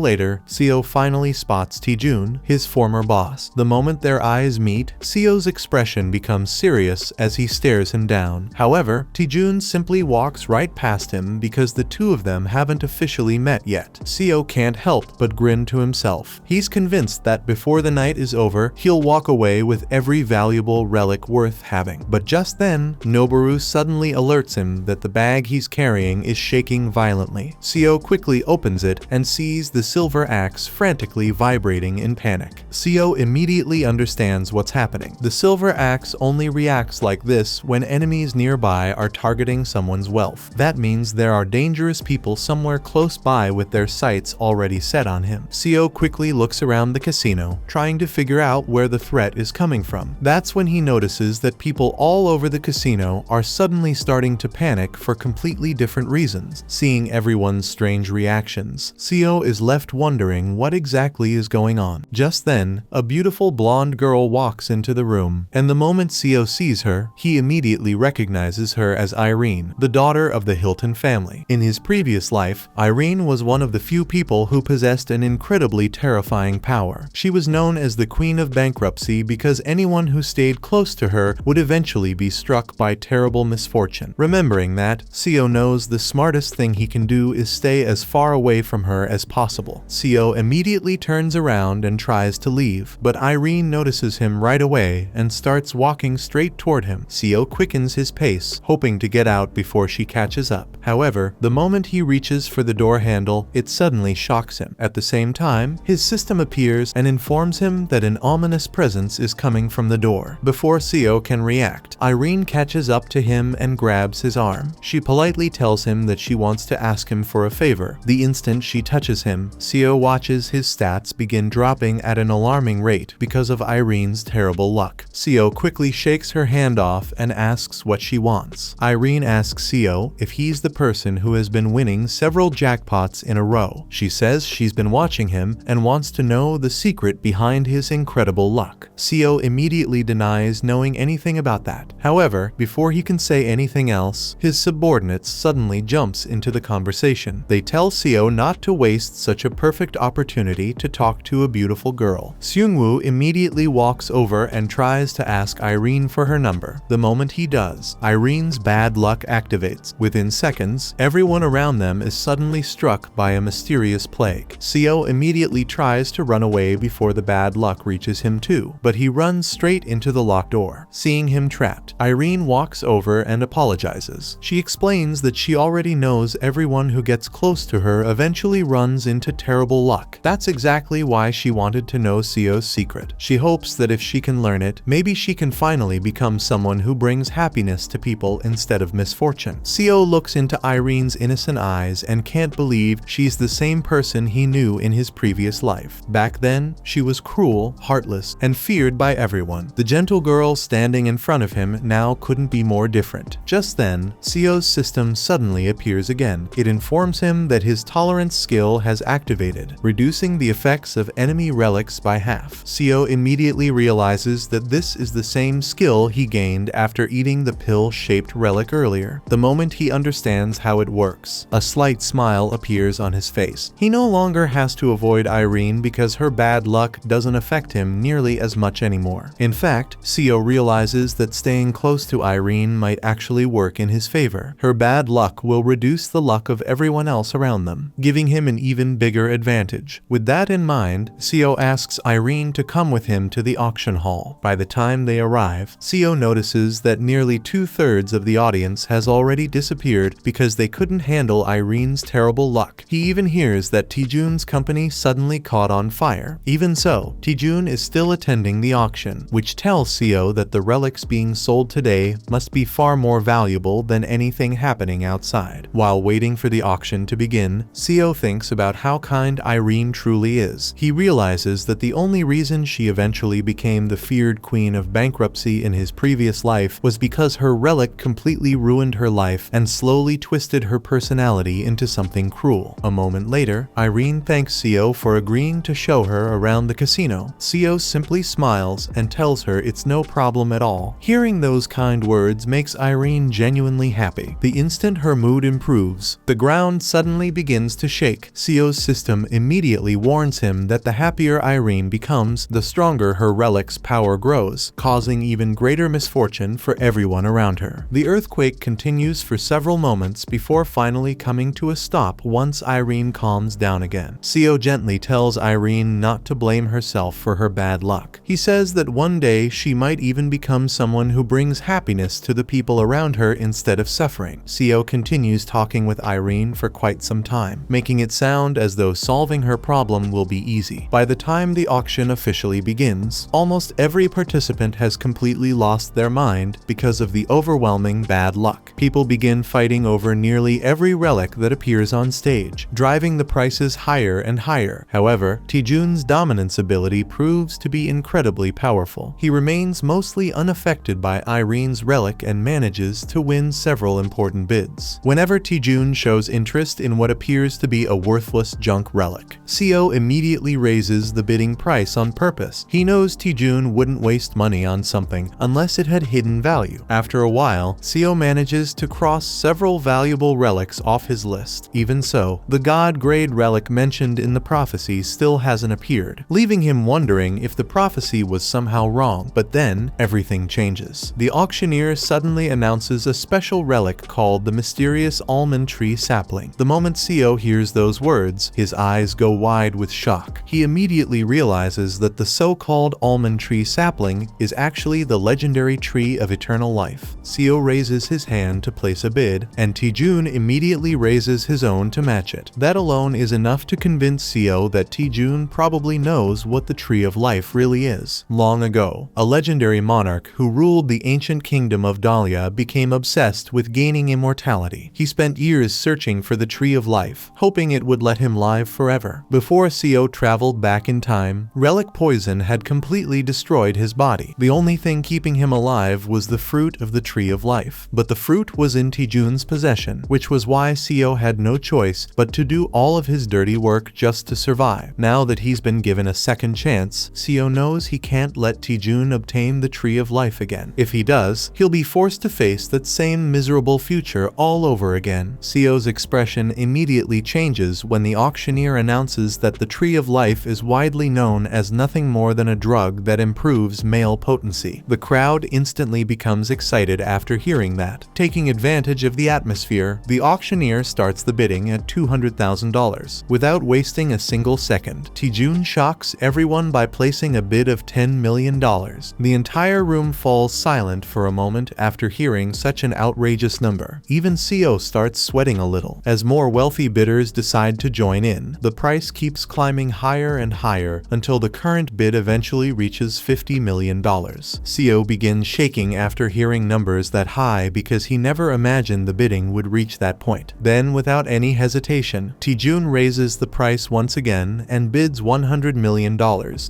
later, Seo finally spots Taejun, his former boss. The moment their eyes meet, Seo's expression becomes serious as he stares him down. However, Taejun simply walks right past him because the two of them haven't officially met yet. Seo can't help but grin to himself. He's convinced that before the night is over, he'll walk away with every valuable relic worth having. But just then, Noboru suddenly alerts him that the bag he's carrying is shaking violently. Seo quickly opens it and sees the silver axe frantically vibrating in panic. Seo immediately understands what's happening. The silver axe only reacts like this when enemies nearby are targeting someone's wealth. That means there are dangerous people somewhere close by with their sights already set on him. Seo quickly looks around the casino, trying to figure out where the threat is coming from. That's when he notices that people all over the casino are suddenly starting to panic for completely different reasons. Seeing everyone's strange reactions, Seo is left wondering what exactly is going on. Just then, a beautiful blonde girl walks into the room, and the moment Seo sees her, he immediately recognizes her as Irene, the daughter of the Hilton family. In his previous life, Irene was one of the few people who possessed an incredibly terrifying power. She was known as the Queen of Bankruptcy because anyone who stayed close to her would eventually be struck by terrible misfortune. Remembering that, Seo knows the smartest thing he can do is stay as far away from her as possible. Seo immediately turns around and tries to leave, but Irene notices him right away and starts walking straight toward him. Seo quickens his pace, hoping to get out before she catches up. However, the moment he reaches for the door handle, it suddenly shocks him. At the same time, his system appears and informs him that an ominous presence is coming from the door. Before Seo can react, Irene catches up to him and grabs his arm. She politely tells him that she wants to ask him for a favor. The instant she touches him, Seo watches his stats begin dropping at an alarming rate because of Irene's terrible luck. Seo quickly shakes her hand off and asks what she wants. Irene asks Seo if he's the person who has been winning several jackpots in a row. She says she's been watching him and wants to know the secret behind his incredible luck. Seo immediately denies knowing anything about that. However, before he can say anything else, his subordinates suddenly jumps into the conversation. They tell Seo not to waste such a perfect opportunity to talk to a beautiful girl. Seungwoo immediately walks over and tries to ask Irene for her number. The moment he does, Irene's bad luck activates. Within seconds, everyone around them is suddenly struck by a mysterious plague. Seo immediately tries to run away before the bad luck reaches him too, but he runs straight into the locked door. Seeing him trapped, Irene walks over and apologizes. She explains that she already knows everyone who gets close to her eventually runs into terrible luck. That's exactly why she wanted to know Seo's secret. She hopes that if she can learn it, maybe she can finally become someone who brings happiness to people instead of misfortune. Seo looks into Irene's innocent eyes and can't believe she's the same person he knew in his previous life. Back then, she was cruel, heartless, and feared by everyone. The gentle girl standing in front of him now couldn't be more different. Just then, Seo's system suddenly appears again. It informs him that his tolerance skill has activated, reducing the effects of enemy relics by half. Seo immediately realizes that this is the same skill he gained after eating the pill-shaped relic earlier. The moment he understands how it works, a slight smile appears on his face. He no longer has to avoid Irene because her bad luck doesn't affect him nearly as much anymore. In fact, Seo realizes that staying close to Irene might actually work in his favor. Her bad luck will reduce the luck of everyone else around them, giving him an even bigger advantage. With that in mind, Seo asks Irene to come with him to the auction hall. By the time they arrive, Seo notices that nearly 2/3 of the audience has already disappeared because they couldn't handle Irene's terrible luck. He even hears that Taejun's company suddenly caught on fire. Even so, Taejun is still attending the auction, which tells Seo that the relics being sold today must be far more valuable than anything happening outside. While waiting for the auction to begin, in, Seo thinks about how kind Irene truly is. He realizes that the only reason she eventually became the feared queen of bankruptcy in his previous life was because her relic completely ruined her life and slowly twisted her personality into something cruel. A moment later, Irene thanks Seo for agreeing to show her around the casino. Seo simply smiles and tells her it's no problem at all. Hearing those kind words makes Irene genuinely happy. The instant her mood improves, the ground suddenly begins to shake. Seo's system immediately warns him that the happier Irene becomes, the stronger her relic's power grows, causing even greater misfortune for everyone around her. The earthquake continues for several moments before finally coming to a stop once Irene calms down again. Seo gently tells Irene not to blame herself for her bad luck. He says that one day she might even become someone who brings happiness to the people around her instead of suffering. Seo continues talking with Irene for quite some time, making it sound as though solving her problem will be easy. By the time the auction officially begins, almost every participant has completely lost their mind because of the overwhelming bad luck. People begin fighting over nearly every relic that appears on stage, driving the prices higher and higher. However, Taejun's dominance ability proves to be incredibly powerful. He remains mostly unaffected by Irene's relic and manages to win several important bids. Whenever Taejun shows interest in what appears to be a worthless junk relic, Seo immediately raises the bidding price on purpose. He knows Taejun wouldn't waste money on something unless it had hidden value. After a while, Seo manages to cross several valuable relics off his list. Even so, the god-grade relic mentioned in the prophecy still hasn't appeared, leaving him wondering if the prophecy was somehow wrong. But then, everything changes. The auctioneer suddenly announces a special relic called the mysterious almond tree sapling. The moment Seo hears those words, his eyes go wide with shock. He immediately realizes that the so-called almond tree sapling is actually the legendary tree of eternal life. Seo raises his hand to place a bid, and Taejun immediately raises his own to match it. That alone is enough to convince Seo that Taejun probably knows what the Tree of Life really is. Long ago, a legendary monarch who ruled the ancient kingdom of Dahlia became obsessed with gaining immortality. He spent years searching for the Tree of Life, hoping it would let him live forever. Before Seo traveled back in time, relic poison had completely destroyed his body. The only thing keeping him alive was the fruit of the Tree of Life. But the fruit was in Taejun's possession, which was why Seo had no choice but to do all of his dirty work just to survive. Now that he's been given a second chance, Seo knows he can't let Taejun obtain the Tree of Life again. If he does, he'll be forced to face that same miserable future all over again. Seo's expression immediately changes when the auctioneer announces that the Tree of Life is widely known as nothing more than a drug that improves male potency. The crowd instantly becomes excited after hearing that. Taking advantage of the atmosphere, the auctioneer starts the bidding at $200,000. Without wasting a single second, Taejun shocks everyone by placing a bid of $10 million. The entire room falls silent for a moment after hearing such an outrageous number. Even Seo starts sweating a little. As more wealthy bidders decide to join in, the price keeps climbing higher and higher until the current bid eventually reaches $50 million. Seo begins shaking after hearing numbers that high because he never imagined the bidding would reach that point. Then, without any hesitation, Taejun raises the price once again and bids $100 million.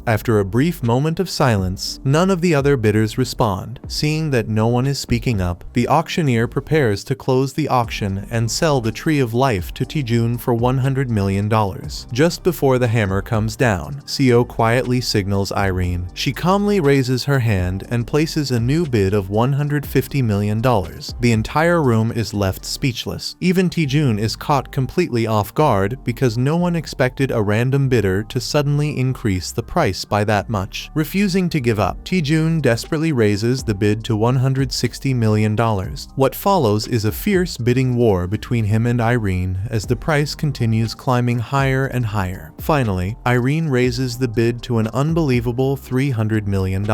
After a brief moment of silence, none of the other bidders respond. Seeing that no one is speaking up, the auctioneer prepares to close the auction and sell the Tree of Life to Taejun for $100 million. Just before the hammer comes down, Seo quietly signals Irene. She calmly raises her hand and places a new bid of $150 million. The entire room is left speechless. Even Taejun is caught completely off guard because no one expected a random bidder to suddenly increase the price by that much. Refusing to give up, Taejun desperately raises the bid to $160 million. What follows is a fierce bidding war between him and Irene as the price continues climbing higher and higher. Finally, Irene raises the bid to an unbelievable $300 million.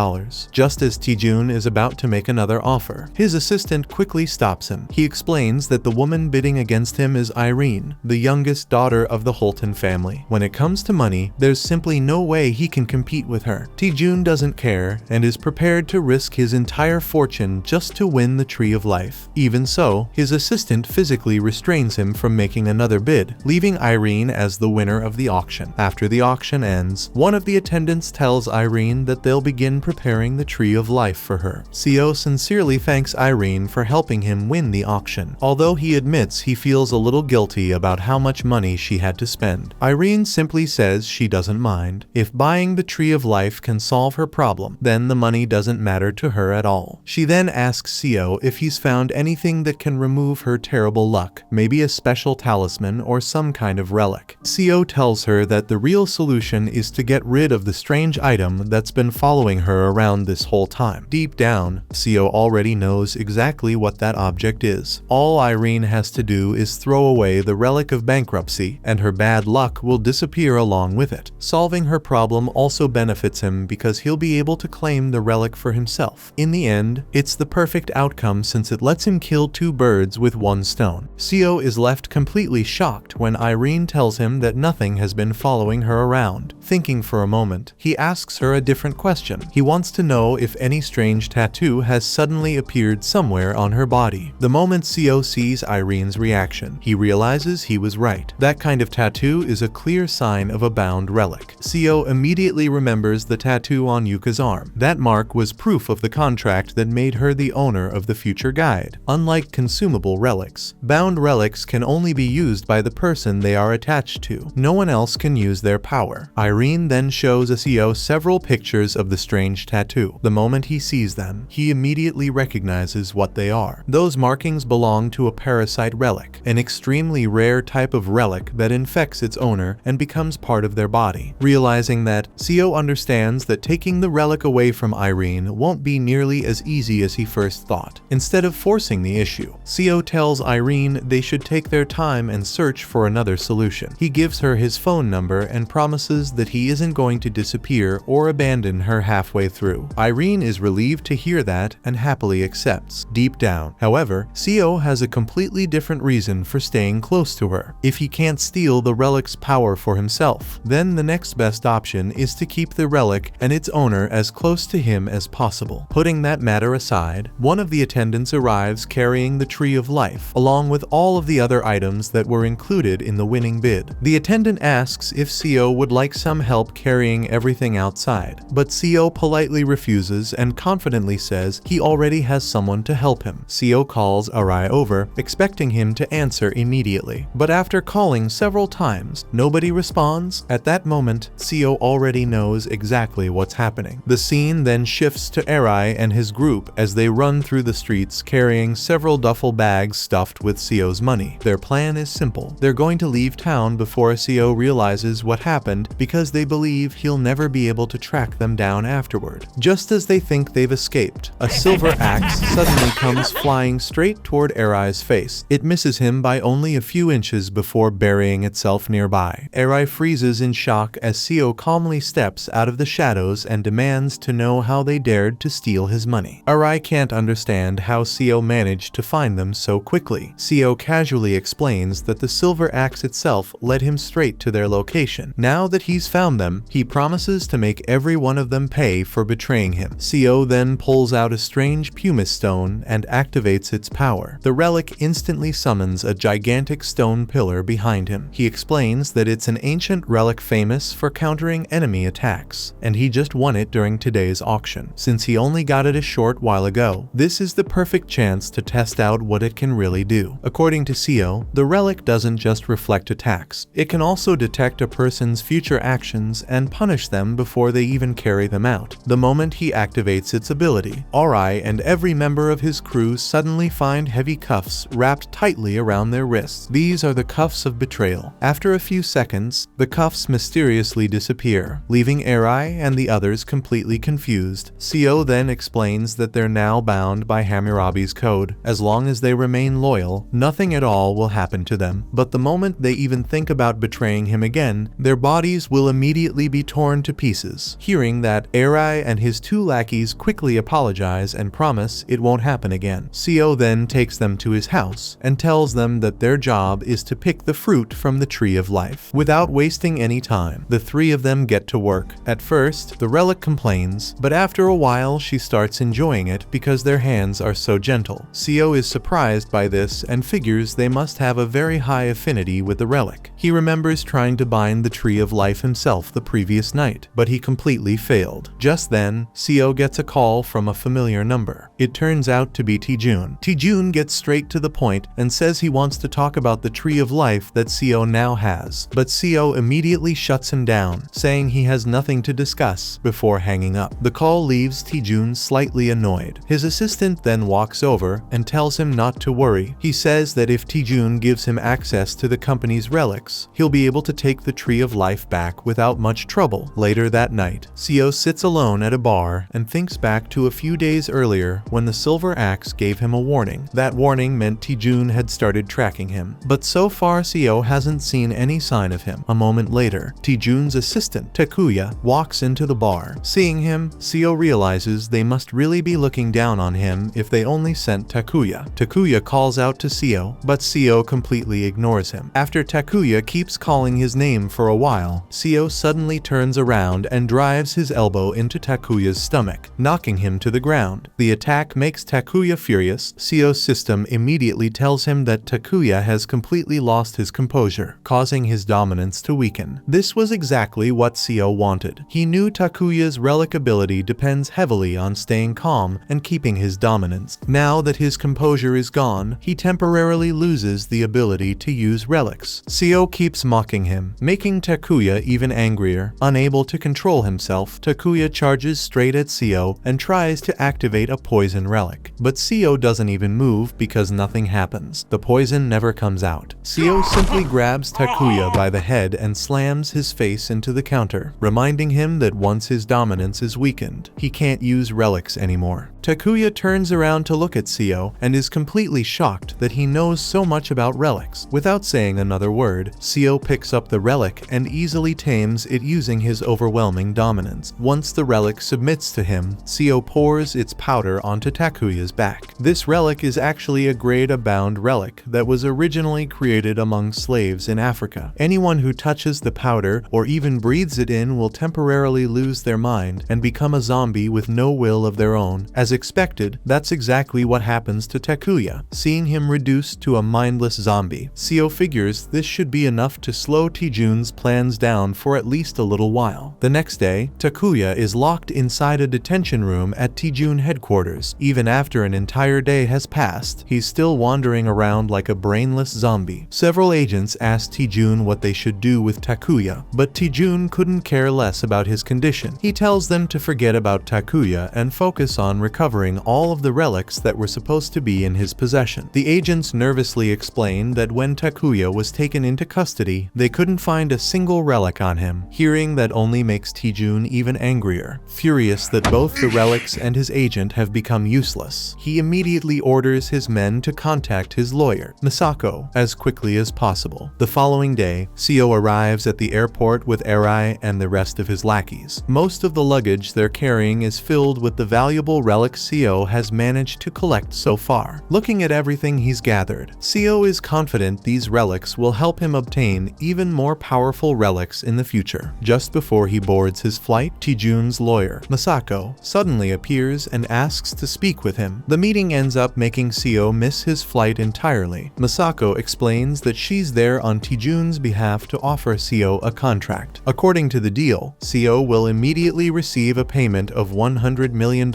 Just as Taejun is about to make another offer, his assistant quickly stops him. He explains that the woman bidding against him is Irene, the youngest daughter of the Holton family. When it comes to money, there's simply no way he can compete with her. Taejun doesn't care and is prepared to risk his entire fortune just to win the Tree of Life. Even so, his assistant physically restrains him from making another bid, leaving Irene as the winner of the auction. After the auction ends, one of the attendants tells Irene that they'll begin preparing the tree of life for her. Co sincerely thanks Irene for helping him win the auction, although he admits he feels a little guilty about how much money she had to spend. Irene simply says she doesn't mind. If buying the tree of life can solve her problem, then the money doesn't matter to her at all. She then asks Co if he's found anything that can remove her terrible luck, maybe a special talisman or some kind of relic. Co tells her that the real solution is to get rid of the strange item that's been following her around this whole time. Deep down, Co already knows exactly what that object is. All Irene has to do is throw away the relic of bankruptcy, and her bad luck will disappear along with it. Solving her problem also benefits him because he'll be able to claim the relic for himself. In the end, it's the perfect outcome since it lets him kill two birds with one stone. Co is left completely shocked when Irene tells him that nothing has been following her around. Thinking for a moment, he asks her a different question. He wants to know if any strange tattoo has suddenly appeared somewhere on her body. The moment Co sees Irene's reaction, he realizes he was right. That kind of tattoo is a clear sign of a bound relic. Co immediately remembers the tattoo on Yuka's arm. That mark was proof of the contract that made her the owner of the future guide. Unlike consumable relics, bound relics can only be used by the person they are attached to. No one else can use their power. Irene then shows Co several pictures of the strange tattoo. The moment he sees them, he immediately recognizes what they are. Those markings belong to a parasite relic, an extremely rare type of relic that infects its owner and becomes part of their body. Realizing that, Co understands that taking the relic away from Irene won't be nearly as easy as he first thought. Instead of forcing the issue, Co tells Irene they should take their time and search for another solution. He gives her his phone number and promises that he isn't going to disappear or abandon her halfway through. Irene is relieved to hear that and happily accepts. Deep down, however, Co has a completely different reason for staying close to her. If he can't steal the relic's power for himself, then the next best option is to keep the relic and its owner as close to him as possible. Putting that matter aside, one of the attendants arrives carrying the tree of life, along with all of the other items that were included in the winning bid. The attendant asks if Co would like some help carrying everything outside, but Co politely refuses and confidently says he already has someone to help him. Co calls Arai over, expecting him to answer immediately, but after calling several times, nobody responds. At that moment, Co already knows exactly what's happening. The scene then shifts to Arai and his group as they run through the streets carrying several duffel bags stuffed with Co's money. Their plan is simple. They're going to leave town before Co realizes what happened because they believe he'll never be able to track them down afterward. Just as they think they've escaped, a silver axe suddenly comes flying straight toward Arai's face. It misses him by only a few inches before burying itself nearby. Arai freezes in shock as Co calmly steps out of the shadows and demands to know how they dared to steal his money. Arai can't understand how Co managed to find them so quickly. Co casually explains that the silver axe itself led him straight to their location. Now that he's found them, he promises to make every one of them pay for betraying him. Co then pulls out a strange pumice stone and activates its power. The relic instantly summons a gigantic stone pillar behind him. He explains that it's an ancient relic famous for countering enemy attacks, and he just won it during today's auction. Since he only got it a short while ago, this is the perfect chance to test out what it can really do. According to Co, the relic doesn't just reflect attacks. It can also detect a person's future actions and punish them before they even carry them out. The moment he activates its ability, Arai and every member of his crew suddenly find heavy cuffs wrapped tightly around their wrists. These are the cuffs of betrayal. After a few seconds, the cuffs mysteriously disappear, leaving Arai and the others completely confused. Co then explains that they're now bound by Hammurabi's code. As long as they remain loyal, nothing at all will happen to them. But the moment they even think about betraying him again, their bodies will immediately be torn to pieces. Hearing that, Arai and his two lackeys quickly apologize and promise it won't happen again. Co then takes them to his house and tells them that their job is to pick the fruit from the tree of life. Without wasting any time, the three of them get to work. At first, the relic complains, but after a while she starts enjoying it because their hands are so gentle. Co is surprised by this and figures they must have a very high affinity with the relic. He remembers trying to bind the Tree of Life himself the previous night, but he completely failed. Just then, Seo gets a call from a familiar number. It turns out to be Taejun. Taejun gets straight to the point and says he wants to talk about the Tree of Life that Seo now has, but Seo immediately shuts him down, saying he has nothing to discuss, before hanging up. The call leaves Taejun slightly annoyed. His assistant then walks over and tells him not to worry. He says that if Taejun gives him access to the company's relics, he'll be able to take the Tree of Life back without much trouble. Later that night, Seo sits alone at a bar and thinks back to a few days earlier when the Silver Axe gave him a warning. That warning meant Taejun had started tracking him, but so far Seo hasn't seen any sign of him. A moment later, Taejun's assistant, Takuya, walks into the bar. Seeing him, Seo realizes they must really be looking down on him if they only sent Takuya. Takuya calls out to Seo, but Seo completely ignores him. After Takuya keeps calling his name for a while, Seo suddenly turns around and drives his elbow into Takuya's stomach, knocking him to the ground. The attack makes Takuya furious. Seo's system immediately tells him that Takuya has completely lost his composure, causing his dominance to weaken. This was exactly what Seo wanted. He knew Takuya's relic ability depends heavily on staying calm and keeping his dominance. Now that his composure is gone, he temporarily loses the ability to use relics. Seo keeps mocking him, making Takuya even angrier. Unable to control himself, Takuya charges straight at Seo and tries to activate a poison relic. But Seo doesn't even move because nothing happens. The poison never comes out. Seo simply grabs Takuya by the head and slams his face into the counter, reminding him that once his dominance is weakened, he can't use relics anymore. Takuya turns around to look at Seo and is completely shocked that he knows so much about relics. Without saying another word, Seo picks up the relic and easily tames it using his overwhelming dominance. Once the relic submits to him, Seo pours its powder onto Takuya's back. This relic is actually a grade-bound relic that was originally created among slaves in Africa. Anyone who touches the powder or even breathes it in will temporarily lose their mind and become a zombie with no will of their own. As expected, that's exactly what happens to Takuya, seeing him reduced to a mindless zombie. Seo figures this should be enough to slow Taejun's plans down for at least a little while. The next day, Takuya is locked inside a detention room at Taejun headquarters. Even after an entire day has passed, he's still wandering around like a brainless zombie. Several agents ask Taejun what they should do with Takuya, but Taejun couldn't care less about his condition. He tells them to forget about Takuya and focus on recovering all of the relics that were supposed to be in his possession. The agents nervously explain that when Takuya was taken into custody, they couldn't find a single relic on him. Hearing that only makes Taejun even angrier. Furious that both the relics and his agent have become useless, he immediately orders his men to contact his lawyer, Misako, as quickly as possible. The following day, Seo arrives at the airport with Arai and the rest of his lackeys. Most of the luggage they're carrying is filled with the valuable relics Seo has managed to collect so far. Looking at everything he's gathered, Seo is confident these relics will help him obtain even more powerful relics in the future. Just before he boards his flight, Taejun's lawyer, Misako, suddenly appears and asks to speak with him. The meeting ends up making Seo miss his flight entirely. Misako explains that she's there on Taejun's behalf to offer Seo a contract. According to the deal, Seo will immediately receive a payment of $100 million.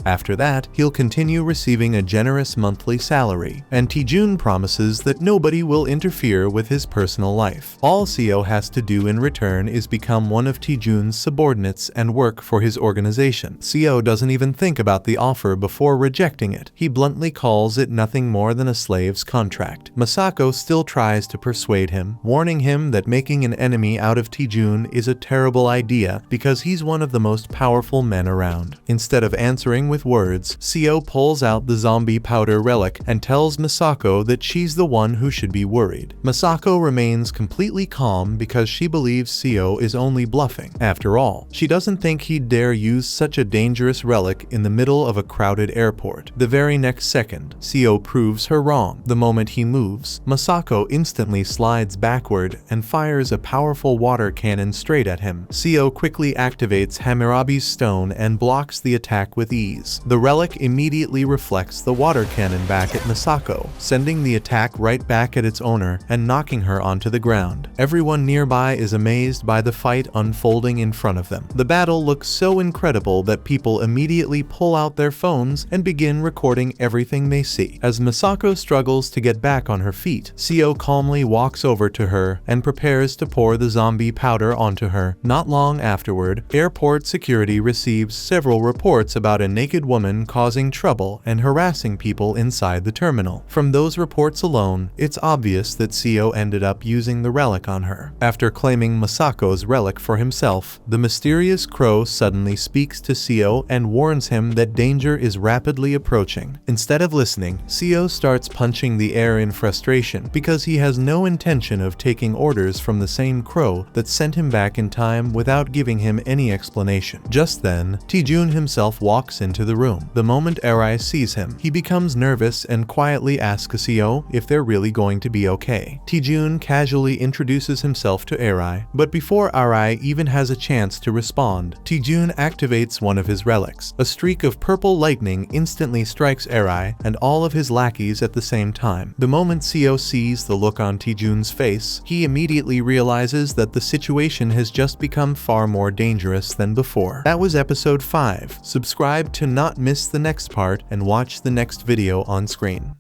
After that, he'll continue receiving a generous monthly salary, and Taejun promises that nobody will interfere with his personal life. All Seo has to do in return is become one of Taejun's subordinates and work for his organization. Seo doesn't even think about the offer before rejecting it. He bluntly calls it nothing more than a slave's contract. Misako still tries to persuade him, warning him that making an enemy out of Taejun is a terrible idea because he's one of the most powerful men around. Instead of answering with words, Seo pulls out the zombie powder relic and tells Misako that she's the one who should be worried. Misako remains remains completely calm because she believes Seo is only bluffing. After all, she doesn't think he'd dare use such a dangerous relic in the middle of a crowded airport. The very next second, Seo proves her wrong. The moment he moves, Masako instantly slides backward and fires a powerful water cannon straight at him. Seo quickly activates Hammurabi's stone and blocks the attack with ease. The relic immediately reflects the water cannon back at Masako, sending the attack right back at its owner and knocking her onto the ground. Everyone nearby is amazed by the fight unfolding in front of them. The battle looks so incredible that people immediately pull out their phones and begin recording everything they see. As Masako struggles to get back on her feet, Seo calmly walks over to her and prepares to pour the zombie powder onto her. Not long afterward, airport security receives several reports about a naked woman causing trouble and harassing people inside the terminal. From those reports alone, it's obvious that Seo ended up using the relic on her. After claiming Masako's relic for himself, the mysterious crow suddenly speaks to Seo and warns him that danger is rapidly approaching. Instead of listening, Seo starts punching the air in frustration because he has no intention of taking orders from the same crow that sent him back in time without giving him any explanation. Just then, Taejun himself walks into the room. The moment Arai sees him, he becomes nervous and quietly asks Seo if they're really going to be okay. Taejun casually introduces himself to Arai, but before Arai even has a chance to respond, Taejun activates one of his relics. A streak of purple lightning instantly strikes Arai and all of his lackeys at the same time. The moment Seo sees the look on Taejun's face, he immediately realizes that the situation has just become far more dangerous than before. That was episode 5. Subscribe to not miss the next part and watch the next video on screen.